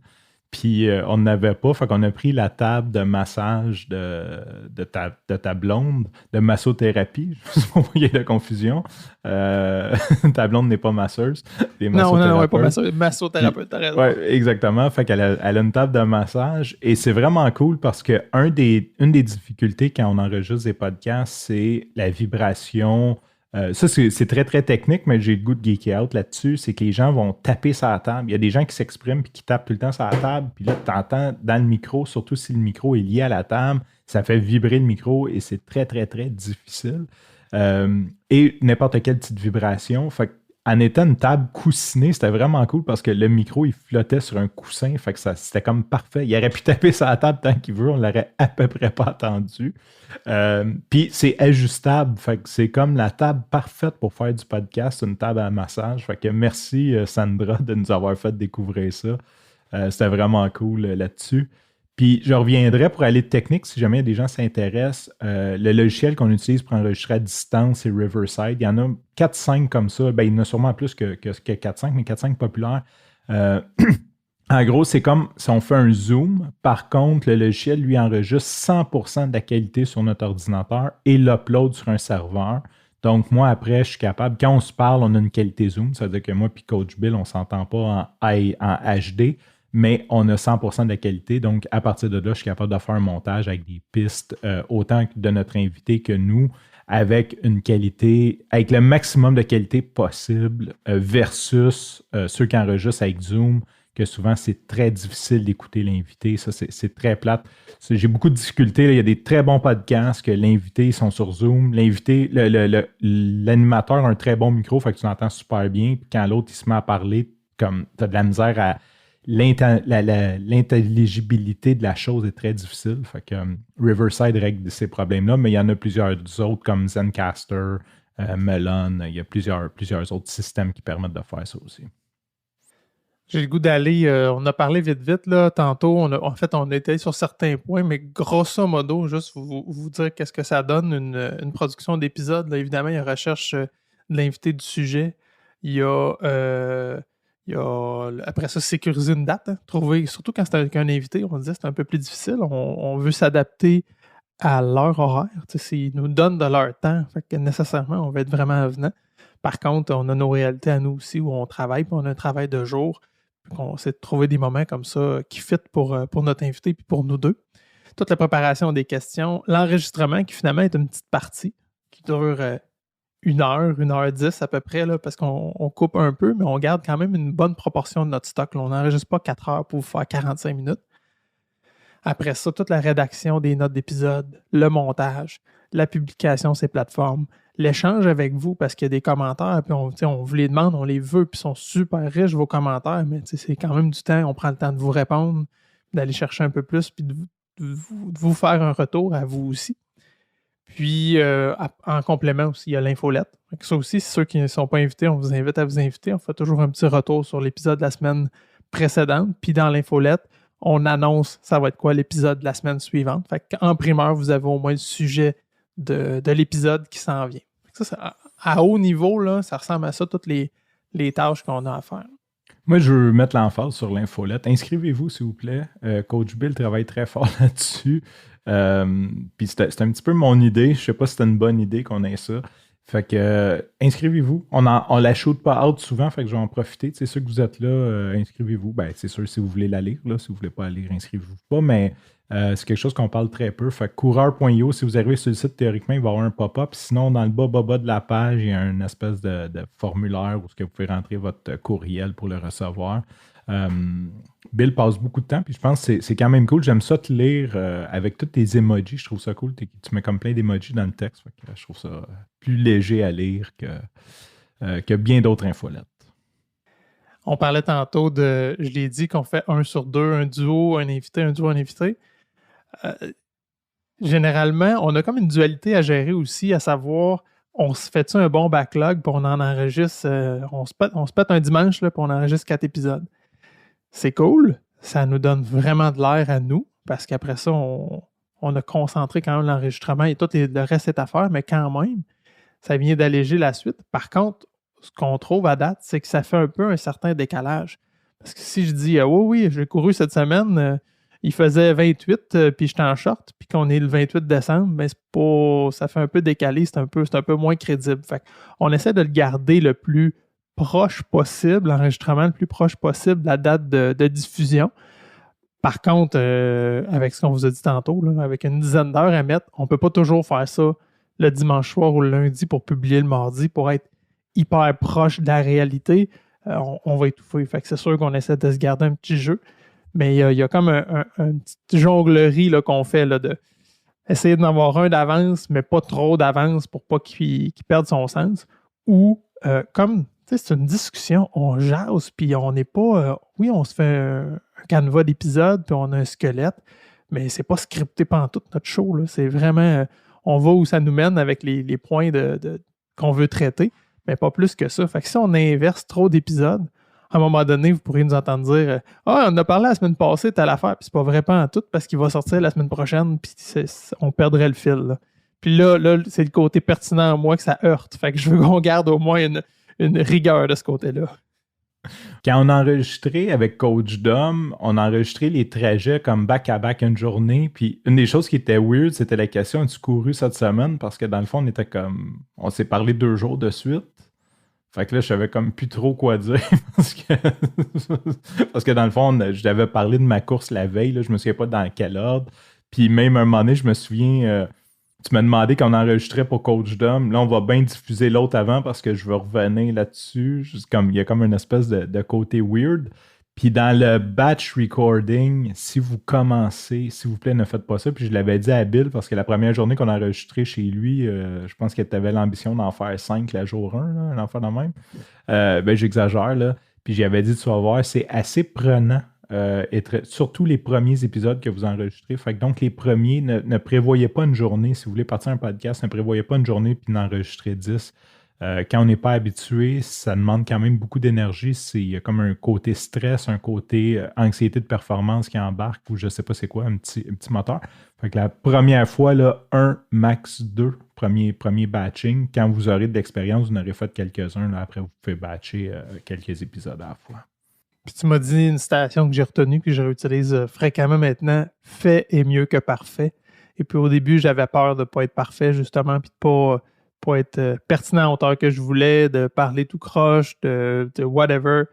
Puis on n'avait pas, fait qu'on a pris la table de massage de ta blonde, de massothérapie. Je ne sais pas pourquoi il y a de confusion. Ta blonde n'est pas masseuse. Non, pas masseuse, massothérapeute, t'as raison. Oui, exactement. Fait qu'elle a une table de massage et c'est vraiment cool parce que une des difficultés quand on enregistre des podcasts, c'est la vibration. Ça, c'est très, très technique, mais j'ai le goût de geeker out là-dessus. C'est que les gens vont taper sur la table. Il y a des gens qui s'expriment et qui tapent tout le temps sur la table. Puis là, tu entends dans le micro, surtout si le micro est lié à la table, ça fait vibrer le micro et c'est très, très, très difficile. Et n'importe quelle petite vibration. Fait en étant une table coussinée, c'était vraiment cool parce que le micro, il flottait sur un coussin. Fait que c'était comme parfait. Il aurait pu taper sur la table tant qu'il veut. On l'aurait à peu près pas entendu. Puis c'est ajustable. Fait que c'est comme la table parfaite pour faire du podcast, une table à massage. Fait que merci Sandra de nous avoir fait découvrir ça. C'était vraiment cool là-dessus. Puis je reviendrai pour aller de technique si jamais des gens s'intéressent. Le logiciel qu'on utilise pour enregistrer à distance, c'est Riverside. Il y en a 4-5 comme ça. Ben, il y en a sûrement plus que 4-5, mais 4-5 populaires. En gros, c'est comme si on fait un zoom. Par contre, le logiciel, lui, enregistre 100% de la qualité sur notre ordinateur et l'upload sur un serveur. Donc, moi, après, je suis capable, quand on se parle, on a une qualité zoom. Ça veut dire que moi et Coach Bill, on ne s'entend pas en HD, mais on a 100% de la qualité. Donc, à partir de là, je suis capable de faire un montage avec des pistes autant de notre invité que nous, avec une qualité, avec le maximum de qualité possible versus ceux qui enregistrent avec Zoom, que souvent, c'est très difficile d'écouter l'invité. Ça, c'est très plate. J'ai beaucoup de difficultés. Là. Il y a des très bons podcasts que l'invité, ils sont sur Zoom. L'invité, l'animateur a un très bon micro, fait que tu l'entends super bien. Puis quand l'autre, il se met à parler, comme tu as de la misère à... L'intelligibilité de la chose est très difficile. Fait que Riverside règle ces problèmes-là, mais il y en a plusieurs autres comme Zencastr, Melon. Il y a plusieurs autres systèmes qui permettent de faire ça aussi. J'ai le goût d'aller, on a parlé vite là, tantôt, on a été sur certains points, mais grosso modo, juste vous dire qu'est-ce que ça donne une production d'épisode. Là, évidemment, il y a recherche de l'invité du sujet, il y a après ça, sécuriser une date, hein, trouver, surtout quand c'est avec un invité, on disait c'est un peu plus difficile, on veut s'adapter à leur horaire, ils nous donnent de leur temps, fait que nécessairement, on va être vraiment avenant. Par contre, on a nos réalités à nous aussi où on travaille, puis on a un travail de jour. On essaie de trouver des moments comme ça qui fit pour notre invité et pour nous deux. Toute la préparation des questions, l'enregistrement qui finalement est une petite partie qui dure 1h10 à peu près, là, parce qu'on coupe un peu, mais on garde quand même une bonne proportion de notre stock. Là. On n'enregistre pas 4 heures pour vous faire 45 minutes. Après ça, toute la rédaction des notes d'épisode, le montage, la publication sur ces plateformes, l'échange avec vous parce qu'il y a des commentaires, puis on vous les demande, on les veut, puis ils sont super riches, vos commentaires, mais c'est quand même du temps, on prend le temps de vous répondre, d'aller chercher un peu plus, puis de vous faire un retour à vous aussi. Puis, en complément aussi, il y a l'infolette. Ça aussi, ceux qui ne sont pas invités, on vous invite à vous inviter. On fait toujours un petit retour sur l'épisode de la semaine précédente. Puis, dans l'infolette, on annonce ça va être quoi l'épisode de la semaine suivante. Fait qu'en primeur, vous avez au moins le sujet de l'épisode qui s'en vient. Ça, à haut niveau, là, ça ressemble à ça, toutes les tâches qu'on a à faire. Moi, je veux mettre l'emphase sur l'infolette. Inscrivez-vous, s'il vous plaît. Coach Bill travaille très fort là-dessus. Puis c'est un petit peu mon idée. Je ne sais pas si c'est une bonne idée qu'on ait ça. Fait que inscrivez-vous. On la shoot pas out souvent, fait que je vais en profiter. C'est sûr que vous êtes là, inscrivez-vous. Ben, c'est sûr si vous voulez la lire. Là, si vous ne voulez pas la lire, inscrivez-vous pas. Mais c'est quelque chose qu'on parle très peu. Fait que coureur.io, si vous arrivez sur le site, théoriquement, il va y avoir un pop-up. Sinon, dans le bas de la page, il y a une espèce de formulaire où vous pouvez rentrer votre courriel pour le recevoir. Bill passe beaucoup de temps, puis je pense que c'est quand même cool. J'aime ça te lire avec tous tes emojis. Je trouve ça cool. Tu mets comme plein d'emojis dans le texte. Fait que je trouve ça plus léger à lire que bien d'autres infolettes. On parlait tantôt je l'ai dit, qu'on fait 1 sur 2, un duo, un invité, un duo, un invité. Généralement, on a comme une dualité à gérer aussi, à savoir, on se fait-tu un bon backlog, puis on en enregistre, on se pète un dimanche, là, puis on enregistre 4 épisodes. C'est cool, ça nous donne vraiment de l'air à nous, parce qu'après ça, on a concentré quand même l'enregistrement et tout, et le reste est à faire, mais quand même, ça vient d'alléger la suite. Par contre, ce qu'on trouve à date, c'est que ça fait un peu un certain décalage. Parce que si je dis, oui, j'ai couru cette semaine, il faisait 28, puis j'étais en short, puis qu'on est le 28 décembre, mais c'est pas, ça fait un peu décalé, c'est un peu moins crédible. Fait on essaie de le garder le plus proche possible, l'enregistrement le plus proche possible de la date de diffusion. Par contre, avec ce qu'on vous a dit tantôt, là, avec une dizaine d'heures à mettre, on ne peut pas toujours faire ça le dimanche soir ou le lundi pour publier le mardi, pour être hyper proche de la réalité. On va étouffer. Fait que c'est sûr qu'on essaie de se garder un petit jeu. Mais il y a comme une petite jonglerie là, qu'on fait là, de essayer d'en avoir un d'avance, mais pas trop d'avance pour pas qu'il perde son sens. Ou comme c'est une discussion, on jase, puis on n'est pas. Oui, on se fait un canevas d'épisodes, puis on a un squelette, mais c'est pas scripté pendant tout notre show. Là. C'est vraiment. On va où ça nous mène avec les points qu'on veut traiter, mais pas plus que ça. Fait que si on inverse trop d'épisodes, à un moment donné, vous pourriez nous entendre dire on a parlé la semaine passée, telle affaire, puis c'est pas vrai pas en tout, parce qu'il va sortir la semaine prochaine, puis on perdrait le fil. Là. Puis là, c'est le côté pertinent en moi que ça heurte. Fait que je veux qu'on garde au moins une rigueur de ce côté-là. Quand on a enregistré avec Coach Dom, on a enregistré les trajets comme back-à-back une journée. Puis une des choses qui était weird, c'était la question as-tu couru cette semaine? Parce que dans le fond, on s'est parlé 2 jours de suite. Fait que là, je savais comme plus trop quoi dire parce que dans le fond, je t'avais parlé de ma course la veille, là, je me souviens pas dans quel ordre. Puis même un moment donné, je me souviens, tu m'as demandé qu'on enregistrait pour Coach Dom. Là, on va bien diffuser l'autre avant parce que je veux revenir là-dessus. Il y a comme une espèce de côté weird. Puis dans le batch recording, si vous commencez, s'il vous plaît, ne faites pas ça. Puis je l'avais dit à Bill parce que la première journée qu'on a enregistré chez lui, je pense que tu avais l'ambition d'en faire 5 la jour 1, là, un enfant de même. Ben j'exagère, là. Puis j'avais dit, tu vas voir, c'est assez prenant. Surtout les premiers épisodes que vous enregistrez. Fait que donc, les premiers, ne prévoyez pas une journée. Si vous voulez partir un podcast, ne prévoyez pas une journée puis d'enregistrer 10. Quand on n'est pas habitué, ça demande quand même beaucoup d'énergie. Il y a comme un côté stress, un côté anxiété de performance qui embarque ou je ne sais pas c'est quoi, un petit moteur. Fait que la première fois, là, 1, max 2, premier batching. Quand vous aurez de l'expérience, vous en aurez fait quelques-uns. Là, après, vous pouvez batcher quelques épisodes à la fois. Puis tu m'as dit une citation que j'ai retenue, que je réutilise fréquemment maintenant, « Fait est mieux que parfait ». Et puis au début, j'avais peur de ne pas être parfait, justement, puis de ne pas être pertinent à hauteur que je voulais, de parler tout croche, de whatever.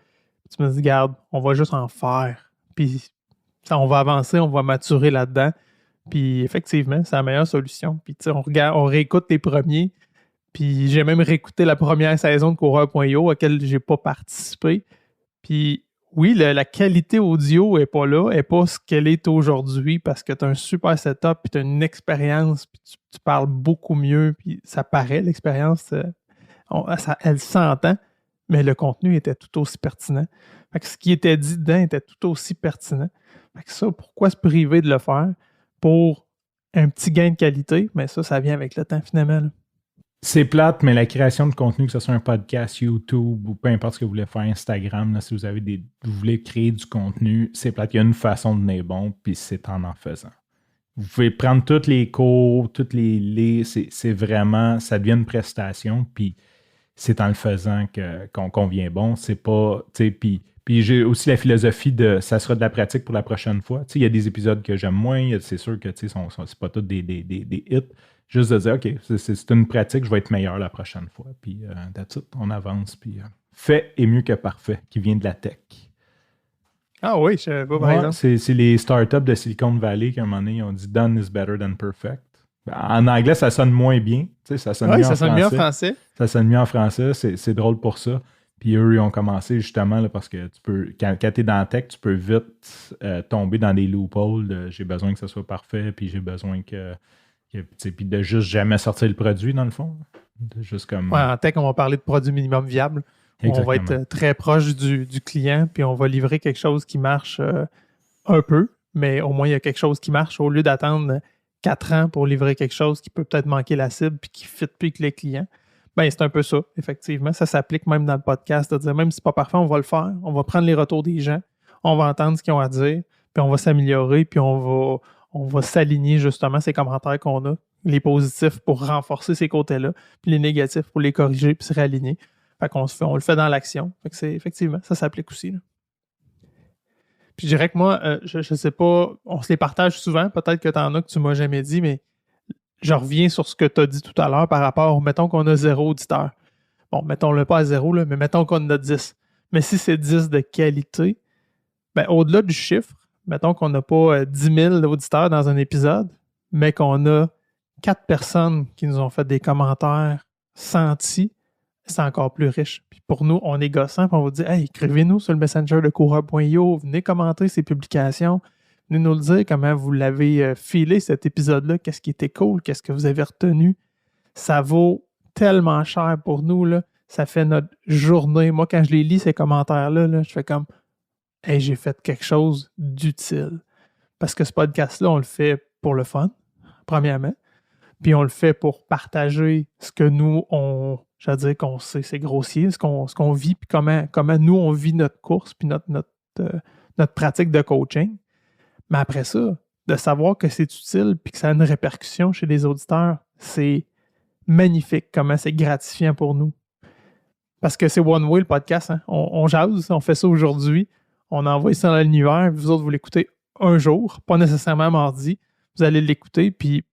Puis tu me dis, garde, on va juste en faire. Puis ça, on va avancer, on va maturer là-dedans. Puis effectivement, c'est la meilleure solution. Puis tu sais, on réécoute les premiers. Puis j'ai même réécouté la première saison de Coureur.io à laquelle j'ai pas participé. Puis oui, la qualité audio n'est pas là, n'est pas ce qu'elle est aujourd'hui parce que tu as un super setup, puis tu as une expérience, puis tu parles beaucoup mieux, puis ça paraît, l'expérience, elle s'entend, mais le contenu était tout aussi pertinent. Fait que ce qui était dit dedans était tout aussi pertinent. Fait que ça, pourquoi se priver de le faire pour un petit gain de qualité? Mais ça vient avec le temps finalement, là. C'est plate, mais la création de contenu, que ce soit un podcast, YouTube ou peu importe ce que vous voulez faire, Instagram, là, si vous voulez créer du contenu, c'est plate. Il y a une façon de devenir bon, puis c'est en faisant. Vous pouvez prendre tous les cours, c'est vraiment, ça devient une prestation, puis c'est en le faisant qu'on vient bon. C'est pas, tu sais, puis j'ai aussi la philosophie de ça sera de la pratique pour la prochaine fois. Tu sais, il y a des épisodes que j'aime moins, c'est sûr que tu sais, c'est pas tous des hits. Juste de dire, OK, c'est une pratique, je vais être meilleur la prochaine fois. Puis, that's it, on avance. Puis, fait est mieux que parfait, qui vient de la tech. Ah oui, je sais pas, par exemple. C'est les startups de Silicon Valley qu'à un moment donné, ils ont dit done is better than perfect. En anglais, ça sonne moins bien. Tu sais, ça sonne mieux en français. Ça sonne mieux en français. C'est drôle pour ça. Puis eux, ils ont commencé justement là, parce que tu peux, quand tu es dans la tech, tu peux vite tomber dans des loopholes. J'ai besoin que ça soit parfait, puis j'ai besoin puis de juste jamais sortir le produit, dans le fond. Juste comme... Ouais, en tech, on va parler de produit minimum viable. Exactement. On va être très proche du client, puis on va livrer quelque chose qui marche un peu, mais au moins, il y a quelque chose qui marche au lieu d'attendre 4 ans pour livrer quelque chose qui peut peut-être manquer la cible puis qui ne fit plus avec les clients. Ben, c'est un peu ça, effectivement. Ça s'applique même dans le podcast, de dire même si c'est pas parfait, on va le faire. On va prendre les retours des gens, on va entendre ce qu'ils ont à dire, puis on va s'améliorer, puis on va s'aligner justement ces commentaires qu'on a, les positifs pour renforcer ces côtés-là, puis les négatifs pour les corriger puis se réaligner. Fait qu'on on le fait dans l'action. Fait que c'est effectivement, ça s'applique aussi, là. Puis je dirais que moi, je sais pas, on se les partage souvent, peut-être que tu en as que tu m'as jamais dit, mais je reviens sur ce que tu as dit tout à l'heure par rapport, mettons qu'on a 0 auditeur. Bon, mettons-le pas à 0, là, mais mettons qu'on en a 10. Mais si c'est 10 de qualité, ben au-delà du chiffre, mettons qu'on n'a pas 10 000 auditeurs dans un épisode, mais qu'on a 4 personnes qui nous ont fait des commentaires sentis, c'est encore plus riche. Puis pour nous, on est gossant, puis on va dire « Hey, écrivez-nous sur le Messenger de Coureur.io, venez commenter ces publications, venez nous le dire comment vous l'avez filé cet épisode-là, qu'est-ce qui était cool, qu'est-ce que vous avez retenu. » Ça vaut tellement cher pour nous, là. Ça fait notre journée. Moi, quand je les lis, ces commentaires-là, là, je fais comme « Hey, j'ai fait quelque chose d'utile. » Parce que ce podcast-là, on le fait pour le fun, premièrement. Puis on le fait pour partager ce que nous, je veux dire qu'on sait, c'est grossier, ce qu'on vit, puis comment nous, on vit notre course, puis notre pratique de coaching. Mais après ça, de savoir que c'est utile, puis que ça a une répercussion chez les auditeurs, c'est magnifique, comment c'est gratifiant pour nous. Parce que c'est one way le podcast, hein? On jase, on fait ça aujourd'hui, on envoie ça dans l'univers, vous autres, vous l'écoutez un jour, pas nécessairement mardi, vous allez l'écouter, puis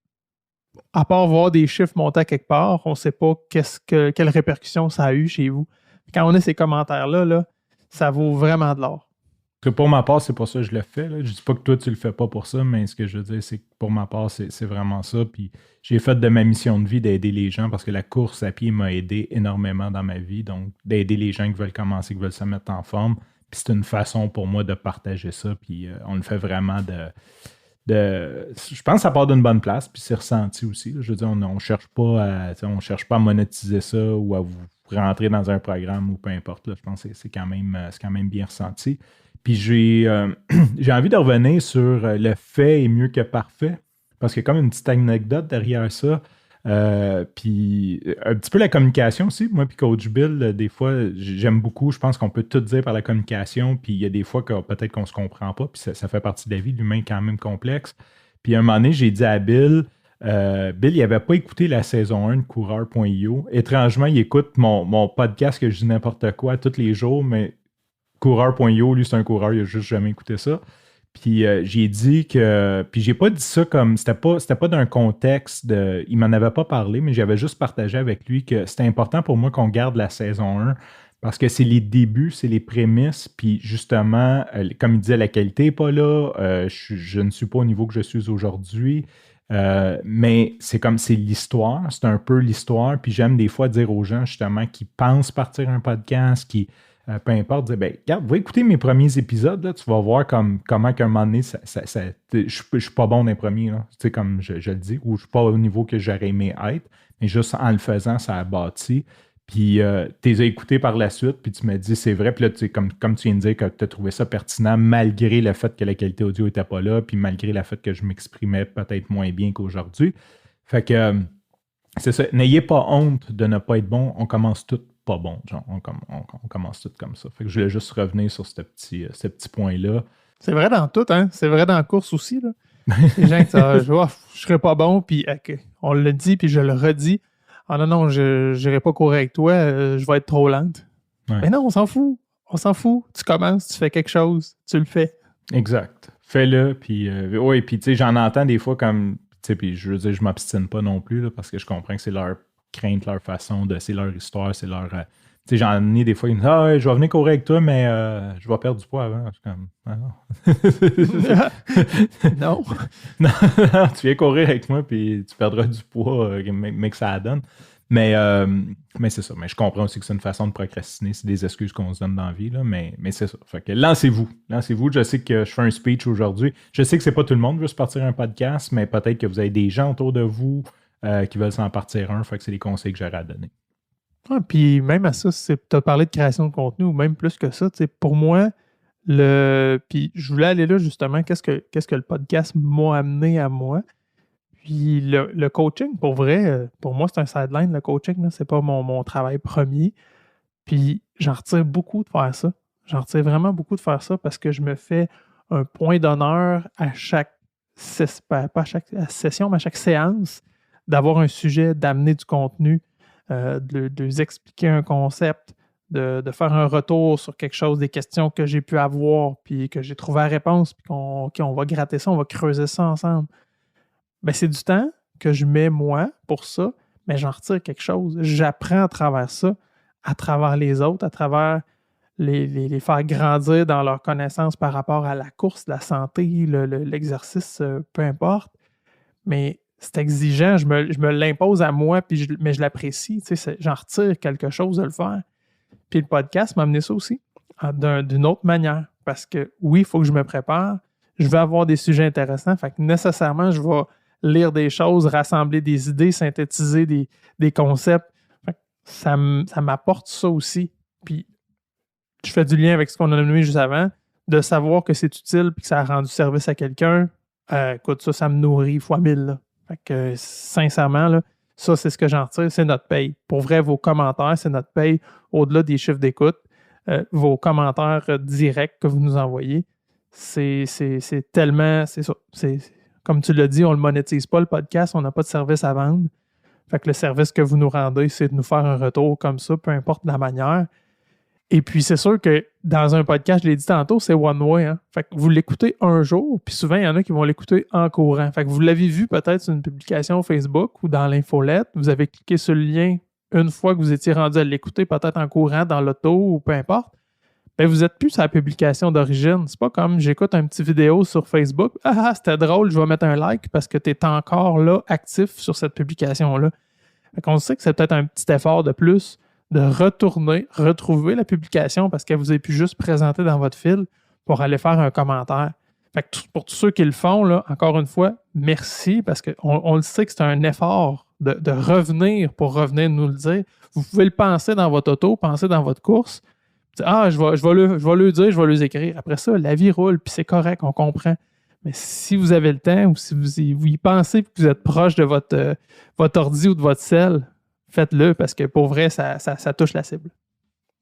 à part voir des chiffres monter à quelque part, on ne sait pas quelle répercussion ça a eu chez vous. Quand on a ces commentaires-là, là, ça vaut vraiment de l'or. Pour ma part, c'est pour ça que je le fais. Là. Je dis pas que toi, tu le fais pas pour ça, mais ce que je veux dire, c'est que pour ma part, c'est vraiment ça. Puis j'ai fait de ma mission de vie d'aider les gens parce que la course à pied m'a aidé énormément dans ma vie. Donc, d'aider les gens qui veulent commencer, qui veulent se mettre en forme. Puis c'est une façon pour moi de partager ça. Puis on le fait vraiment je pense que ça part d'une bonne place, puis c'est ressenti aussi. Là. Je veux dire, on ne cherche pas à monétiser ça ou à vous rentrer dans un programme ou peu importe. Là. Je pense que c'est quand même bien ressenti. Puis j'ai envie de revenir sur le fait est mieux que parfait, parce qu'il y a comme une petite anecdote derrière ça. Puis un petit peu la communication aussi. Moi puis Coach Bill, des fois, j'aime beaucoup. Je pense qu'on peut tout dire par la communication. Puis il y a des fois que peut-être qu'on ne se comprend pas. Puis ça fait partie de la vie. L'humain est quand même complexe. Puis à un moment donné, j'ai dit à Bill, il n'avait pas écouté la saison 1 de Coureur.io. Étrangement, il écoute mon podcast que je dis n'importe quoi tous les jours, mais Coureur.io, lui, c'est un coureur, il n'a juste jamais écouté ça. Puis j'ai dit que. Puis j'ai pas dit ça comme. C'était pas d'un contexte de. Il m'en avait pas parlé, mais j'avais juste partagé avec lui que c'était important pour moi qu'on garde la saison 1 parce que c'est les débuts, c'est les prémices. Puis justement, comme il disait, la qualité n'est pas là. Je ne suis pas au niveau que je suis aujourd'hui. Mais c'est l'histoire. C'est un peu l'histoire. Puis j'aime des fois dire aux gens justement qui pensent partir un podcast, qui. Peu importe, dire, ben, regarde, va écouter mes premiers épisodes, là, tu vas voir comment qu'à un moment donné, je suis pas bon dans les premiers, là, tu sais, comme je le dis, ou je suis pas au niveau que j'aurais aimé être, mais juste en le faisant, ça a bâti. Puis, tu les as écoutés par la suite, puis tu me dis, c'est vrai, puis là, tu sais, comme tu viens de dire que tu as trouvé ça pertinent, malgré le fait que la qualité audio n'était pas là, puis malgré le fait que je m'exprimais peut-être moins bien qu'aujourd'hui. Fait que, c'est ça, n'ayez pas honte de ne pas être bon, on commence tout pas bon. Genre, on commence tout comme ça. Fait que je voulais juste revenir sur ce petit point-là. C'est vrai dans tout, hein? C'est vrai dans la course aussi, là. Les gens qui disent, je serais pas bon, puis on le dit, puis je le redis. Ah non, je n'irai pas courir avec toi, je vais être trop lente. Ouais. Mais non, on s'en fout. On s'en fout. Tu commences, tu fais quelque chose, tu le fais. Exact. Fais-le, puis oui, puis tu sais, j'en entends des fois comme, tu sais, puis je veux dire, je m'obstine pas non plus, là, parce que je comprends que c'est leur crainte, leur façon c'est leur histoire, c'est leur. Tu sais, j'en ai des fois, ils me disent, ah ouais, je vais venir courir avec toi, mais je vais perdre du poids avant. Je suis comme, ah non. non, tu viens courir avec moi, puis tu perdras du poids, mais que ça donne. Mais c'est ça. Mais je comprends aussi que c'est une façon de procrastiner. C'est des excuses qu'on se donne dans la vie, là, mais c'est ça. Fait que lancez-vous. Lancez-vous. Je sais que je fais un speech aujourd'hui. Je sais que c'est pas tout le monde qui veut se partir un podcast, mais peut-être que vous avez des gens autour de vous qui veulent s'en partir un. Fait que c'est des conseils que j'aurais à donner. Ah, puis même à ça, tu as parlé de création de contenu ou même plus que ça. Pour moi, puis je voulais aller là justement, qu'est-ce que le podcast m'a amené à moi. Puis le coaching, pour vrai, pour moi, c'est un sideline, le coaching, là, c'est pas mon travail premier. Puis j'en retire beaucoup de faire ça. J'en retire vraiment beaucoup de faire ça parce que je me fais un point d'honneur à chaque pas à chaque session, mais à chaque séance, d'avoir un sujet, d'amener du contenu, de les expliquer un concept, de faire un retour sur quelque chose, des questions que j'ai pu avoir, puis que j'ai trouvé la réponse, puis qu'on va gratter ça, on va creuser ça ensemble. Ben, c'est du temps que je mets moi pour ça, mais j'en retire quelque chose. J'apprends à travers ça, à travers les autres, à travers les faire grandir dans leurs connaissances par rapport à la course, la santé, l'exercice, peu importe. Mais c'est exigeant, je me l'impose à moi, mais je l'apprécie. J'en retire quelque chose de le faire. Puis le podcast m'a amené ça aussi, d'une autre manière. Parce que oui, il faut que je me prépare. Je vais avoir des sujets intéressants. Fait que nécessairement, je vais lire des choses, rassembler des idées, synthétiser des concepts. Fait que ça m'apporte ça aussi. Puis je fais du lien avec ce qu'on a nommé juste avant, de savoir que c'est utile et que ça a rendu service à quelqu'un. Écoute, ça me nourrit fois 1000. Là. Fait que sincèrement, là, ça, c'est ce que j'en retire, c'est notre paye. Pour vrai, vos commentaires, c'est notre paye au-delà des chiffres d'écoute. Vos commentaires directs que vous nous envoyez, c'est tellement... C'est ça. Comme tu l'as dit, on ne le monétise pas, le podcast. On n'a pas de service à vendre. Fait que le service que vous nous rendez, c'est de nous faire un retour comme ça, peu importe la manière. Et puis, c'est sûr que dans un podcast, je l'ai dit tantôt, c'est one way. Hein? Fait que vous l'écoutez un jour, puis souvent, il y en a qui vont l'écouter en courant. Fait que vous l'avez vu peut-être sur une publication Facebook ou dans l'infolette. Vous avez cliqué sur le lien, une fois que vous étiez rendu à l'écouter, peut-être en courant, dans l'auto ou peu importe, ben vous n'êtes plus sur la publication d'origine. C'est pas comme j'écoute une petite vidéo sur Facebook. Ah, c'était drôle, je vais mettre un like parce que tu es encore là, actif sur cette publication-là. Fait qu'on sait que c'est peut-être un petit effort de plus de retourner, retrouver la publication parce qu'elle vous est plus juste présentée dans votre fil pour aller faire un commentaire. Fait que pour tous ceux qui le font, là, encore une fois, merci parce qu'on le sait que c'est un effort de revenir pour revenir nous le dire. Vous pouvez le penser dans votre auto, penser dans votre course. Ah, je vais le dire, je vais le écrire. Après ça, la vie roule, puis c'est correct, on comprend. Mais si vous avez le temps ou si vous y pensez que vous êtes proche de votre ordi ou de votre cell, faites-le parce que pour vrai, ça touche la cible.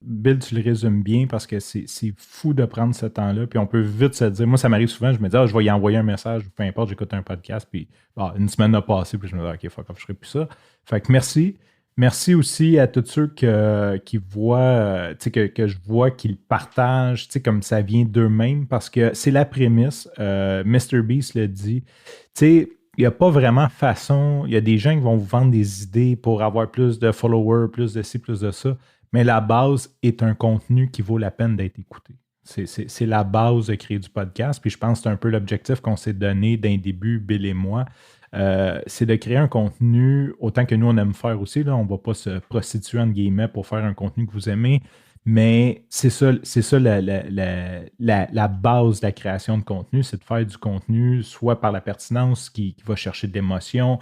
Bill, tu le résumes bien parce que c'est fou de prendre ce temps-là. Puis on peut vite se dire, moi, ça m'arrive souvent, je me dis, je vais y envoyer un message, peu importe, j'écoute un podcast, puis une semaine a passé, puis je me dis, OK, fuck off, je ferai plus ça. Fait que merci. Merci aussi à tous ceux qui voient, que je vois qu'ils partagent, comme ça vient d'eux-mêmes, parce que c'est la prémisse. MrBeast le dit. Il n'y a pas vraiment façon. Il y a des gens qui vont vous vendre des idées pour avoir plus de followers, plus de ci, plus de ça. Mais la base est un contenu qui vaut la peine d'être écouté. C'est la base de créer du podcast. Puis je pense que c'est un peu l'objectif qu'on s'est donné d'un début, Bill et moi. C'est de créer un contenu, autant que nous on aime faire aussi. Là, on ne va pas se prostituer entre guillemets pour faire un contenu que vous aimez. Mais c'est ça la base de la création de contenu, c'est de faire du contenu soit par la pertinence qui va chercher de l'émotion,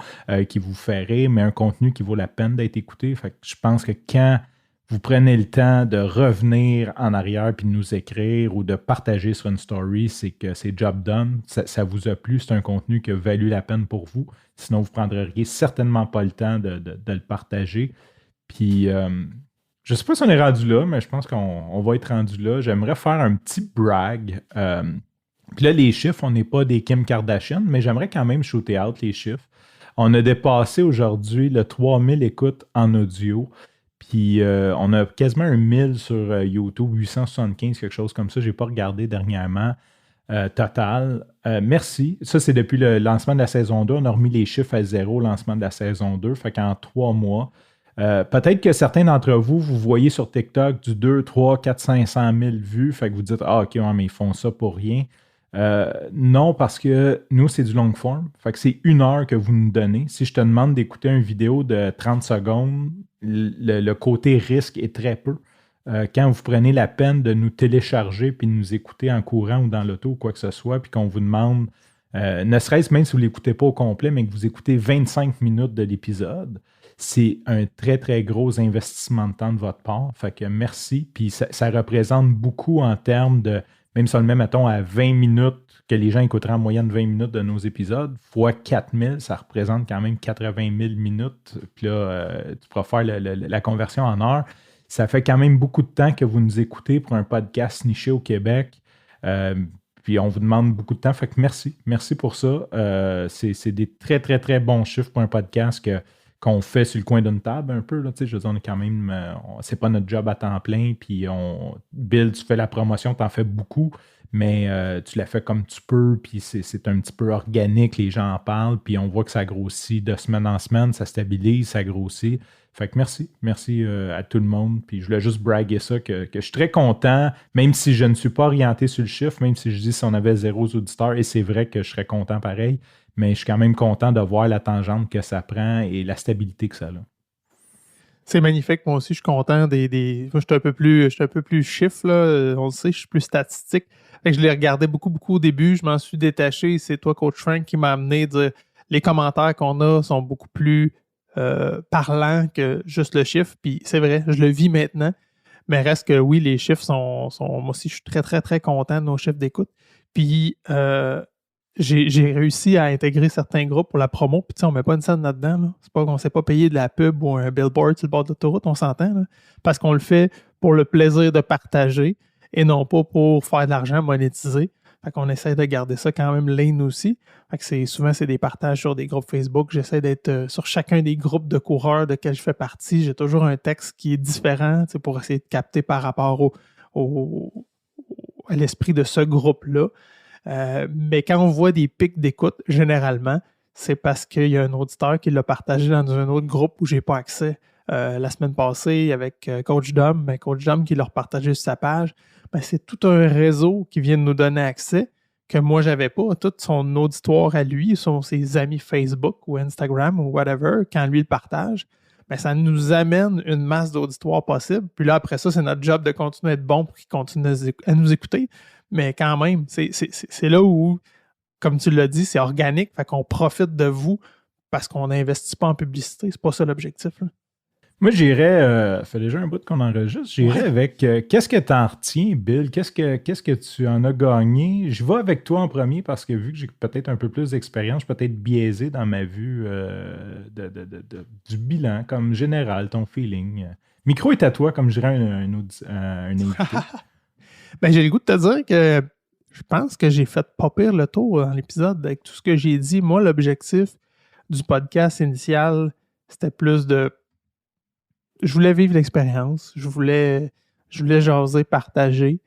qui vous fait rire, mais un contenu qui vaut la peine d'être écouté. Fait que je pense que quand vous prenez le temps de revenir en arrière puis de nous écrire ou de partager sur une story, c'est que c'est job done. Ça vous a plu, c'est un contenu qui a valu la peine pour vous. Sinon, vous ne prendriez certainement pas le temps de le partager. Puis, je ne sais pas si on est rendu là, mais je pense qu'on va être rendu là. J'aimerais faire un petit brag. Puis là, les chiffres, on n'est pas des Kim Kardashian, mais j'aimerais quand même shooter out les chiffres. On a dépassé aujourd'hui le 3000 écoutes en audio. Puis on a quasiment un 1000 sur YouTube, 875, quelque chose comme ça. Je n'ai pas regardé dernièrement. Total. Merci. Ça, c'est depuis le lancement de la saison 2. On a remis les chiffres à zéro au lancement de la saison 2. Fait qu'en 3 mois, peut-être que certains d'entre vous, vous voyez sur TikTok du 2, 3, 4, 500 000 vues. Fait que vous dites, OK, ouais, mais ils font ça pour rien. Non, parce que nous, c'est du long form. Fait que c'est 1 heure que vous nous donnez. Si je te demande d'écouter une vidéo de 30 secondes, le côté risque est très peu. Quand vous prenez la peine de nous télécharger puis de nous écouter en courant ou dans l'auto ou quoi que ce soit, puis qu'on vous demande, ne serait-ce même si vous ne l'écoutez pas au complet, mais que vous écoutez 25 minutes de l'épisode, c'est un très, très gros investissement de temps de votre part. Fait que merci. Puis ça représente beaucoup en termes de, même si on le met, mettons, à 20 minutes, que les gens écouteraient en moyenne 20 minutes de nos épisodes, fois 4000, ça représente quand même 80 000 minutes. Puis là, tu pourras faire la conversion en heures. Ça fait quand même beaucoup de temps que vous nous écoutez pour un podcast niché au Québec. Puis on vous demande beaucoup de temps. Fait que merci. Merci pour ça. C'est des très, très, très bons chiffres pour un podcast qu'on fait sur le coin d'une table un peu. Là, je veux dire, on est quand même. C'est pas notre job à temps plein. Puis Bill, tu fais la promotion, tu en fais beaucoup. Mais tu l'as fait comme tu peux, puis c'est un petit peu organique, les gens en parlent, puis on voit que ça grossit de semaine en semaine, ça stabilise, ça grossit. Fait que merci à tout le monde, puis je voulais juste braguer ça, que je suis très content, même si je ne suis pas orienté sur le chiffre, même si je dis si on avait 0 auditeurs, et c'est vrai que je serais content pareil, mais je suis quand même content de voir la tangente que ça prend et la stabilité que ça a. C'est magnifique. Moi aussi, je suis content Moi, je suis un peu plus chiffre, là. On le sait, je suis plus statistique. Fait que je l'ai regardé beaucoup, beaucoup au début. Je m'en suis détaché. C'est toi, Coach Frank, qui m'a amené à dire les commentaires qu'on a sont beaucoup plus parlants que juste le chiffre. Puis c'est vrai, je le vis maintenant. Mais reste que oui, les chiffres sont. Moi aussi, je suis très, très, très content de nos chiffres d'écoute. Puis j'ai réussi à intégrer certains groupes pour la promo. Puis, on ne met pas une scène là-dedans. Là. C'est pas qu'on ne s'est pas payé de la pub ou un billboard sur le bord de l'autoroute, on s'entend. Là, parce qu'on le fait pour le plaisir de partager et non pas pour faire de l'argent monétisé. Fait qu'on essaie de garder ça quand même lean aussi. Fait que souvent, c'est des partages sur des groupes Facebook. J'essaie d'être sur chacun des groupes de coureurs de lesquels je fais partie. J'ai toujours un texte qui est différent pour essayer de capter par rapport à l'esprit de ce groupe-là. Mais quand on voit des pics d'écoute, généralement, c'est parce qu'il y a un auditeur qui l'a partagé dans un autre groupe où je n'ai pas accès la semaine passée avec Coach Dom. Ben, Coach Dom qui l'a partagé sur sa page. Ben, c'est tout un réseau qui vient de nous donner accès que moi, j'avais pas. Tout son auditoire à lui, ses amis Facebook ou Instagram ou whatever, quand lui le partage, ben, ça nous amène une masse d'auditoire possible. Puis là, après ça, c'est notre job de continuer à être bon pour qu'ils continuent à nous écouter. Mais quand même, c'est là où, comme tu l'as dit, c'est organique. Fait qu'on profite de vous parce qu'on n'investit pas en publicité. C'est pas ça l'objectif, là. Moi, j'irais, fait déjà un bout qu'on enregistre, j'irais avec qu'est-ce que tu en retiens, Bill? Qu'est-ce que tu en as gagné? Je vais avec toi en premier parce que vu que j'ai peut-être un peu plus d'expérience, je suis peut-être biaisé dans ma vue du bilan, comme général, ton feeling. Micro est à toi, comme je dirais un invité. Ben, j'ai le goût de te dire que je pense que j'ai fait pas pire le tour dans l'épisode avec tout ce que j'ai dit. Moi, l'objectif du podcast initial, c'était plus de... Je voulais vivre l'expérience, je voulais jaser, partager.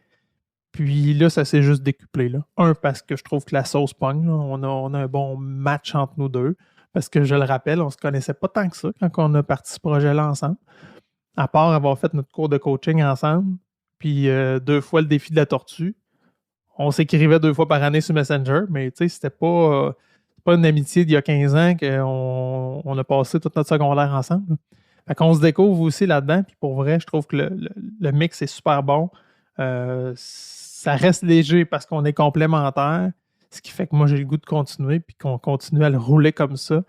Puis là, ça s'est juste décuplé, là. Parce que je trouve que la sauce pogne, là. On a un bon match entre nous deux. Parce que je le rappelle, on se connaissait pas tant que ça quand on a parti ce projet-là ensemble. À part avoir fait notre cours de coaching ensemble, puis 2 fois le défi de la tortue. On s'écrivait 2 fois par année sur Messenger, mais tu sais, c'était pas une amitié d'il y a 15 ans qu'on a passé toute notre secondaire ensemble, là. Fait qu'on se découvre aussi là-dedans, puis pour vrai, je trouve que le mix est super bon. Ça reste léger parce qu'on est complémentaires, ce qui fait que moi, j'ai le goût de continuer, puis qu'on continue à le rouler comme ça.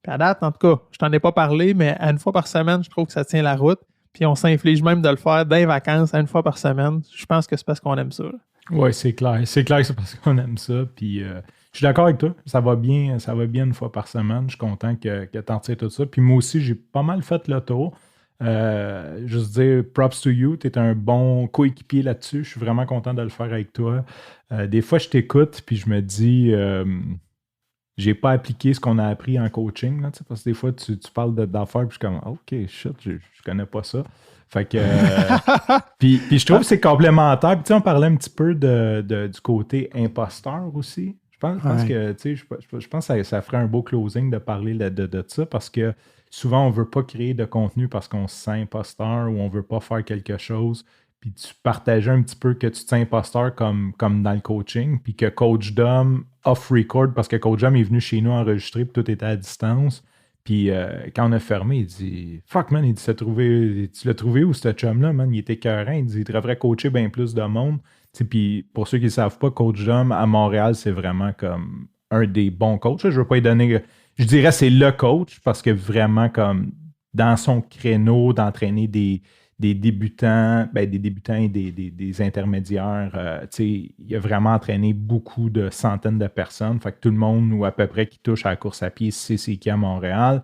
Puis à date, en tout cas, je t'en ai pas parlé, mais à 1 fois par semaine, je trouve que ça tient la route. Puis on s'inflige même de le faire dans les vacances, à 1 fois par semaine. Je pense que c'est parce qu'on aime ça, là. Oui, c'est clair. C'est clair que c'est parce qu'on aime ça. Puis je suis d'accord avec toi. Ça va bien 1 fois par semaine. Je suis content que tu en tires tout ça. Puis moi aussi, j'ai pas mal fait le tour. Juste dire props to you. Tu es un bon coéquipier là-dessus. Je suis vraiment content de le faire avec toi. Des fois, je t'écoute puis je me dis j'ai pas appliqué ce qu'on a appris en coaching. Là, parce que des fois, tu parles d'affaires puis je suis comme OK, shit, je connais pas ça. Fait que puis je trouve que c'est complémentaire. Puis on parlait un petit peu du côté imposteur aussi. Je pense que je pense que ça ferait un beau closing de parler de ça parce que souvent on veut pas créer de contenu parce qu'on se sent imposteur ou on veut pas faire quelque chose. Puis tu partageais un petit peu que tu te sens imposteur comme dans le coaching, puis que Coach Dom off-record parce que Coach Dom est venu chez nous enregistrer puis tout était à distance. Puis quand on a fermé, il dit fuck man, il dit tu l'as trouvé où ce chum-là, man? Il était écœurant. Il dit il devrait coacher bien plus de monde. Puis pour ceux qui ne savent pas, Coach Dom à Montréal, c'est vraiment comme un des bons coachs. Je ne veux pas lui donner. Je dirais c'est le coach parce que vraiment comme dans son créneau d'entraîner des débutants, des débutants et des intermédiaires, il a vraiment entraîné beaucoup de centaines de personnes. Fait que tout le monde, ou à peu près, qui touche à la course à pied, sait c'est qui à Montréal.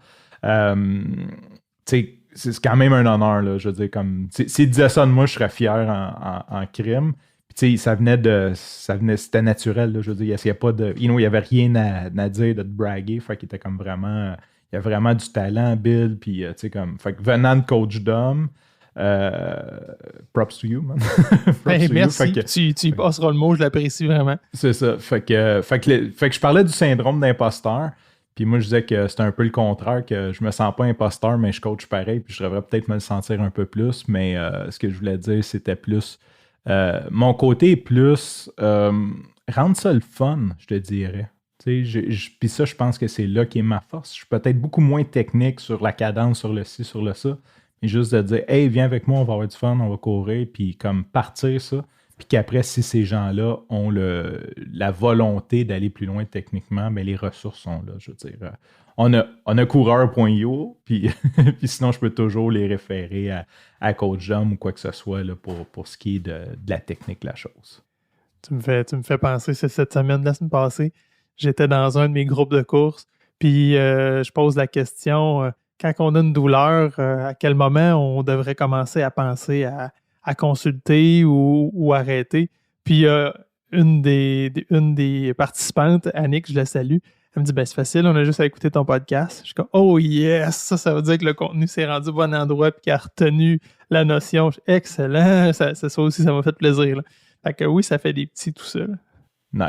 C'est quand même un honneur, là, je veux dire, comme s'il disait ça de moi, je serais fier en crime. Puis, c'était naturel, là, je veux dire, il n'y a pas de. Il n'y avait rien à dire de te braguer. Fait qu'il était comme vraiment. Il y a vraiment du talent, Bill. Puis, fait que venant de Coach Dom, props to you, man. Merci. Tu y passeras le mot, je l'apprécie vraiment. C'est ça. Fait que je parlais du syndrome d'imposteur. Puis moi, je disais que c'était un peu le contraire, que je me sens pas imposteur, mais je coach pareil. Puis je devrais peut-être me le sentir un peu plus. Mais ce que je voulais dire, c'était plus. Mon côté est plus rendre ça le fun, je te dirais. Puis ça, je pense que c'est là qui est ma force. Je suis peut-être beaucoup moins technique sur la cadence, sur le ci, sur le ça. Mais juste de dire, hey, viens avec moi, on va avoir du fun, on va courir, puis comme partir ça. Puis qu'après, si ces gens-là ont la volonté d'aller plus loin techniquement, bien, les ressources sont là. Je veux dire, on a coureur.io, puis sinon, je peux toujours les référer à Coach Dom ou quoi que ce soit là, pour ce qui est de la technique de la chose. Tu me fais penser, c'est cette semaine, la semaine passée, j'étais dans un de mes groupes de course, puis je pose la question, quand on a une douleur, à quel moment on devrait commencer à penser à consulter ou arrêter? Puis une des participantes, Annick, je la salue, elle me dit, ben c'est facile, on a juste à écouter ton podcast. Je suis comme, oh yes, ça veut dire que le contenu s'est rendu au bon endroit puis qu'il a retenu la notion. Excellent, ça aussi, ça m'a fait plaisir, là. Fait que oui, ça fait des petits tout ça, là.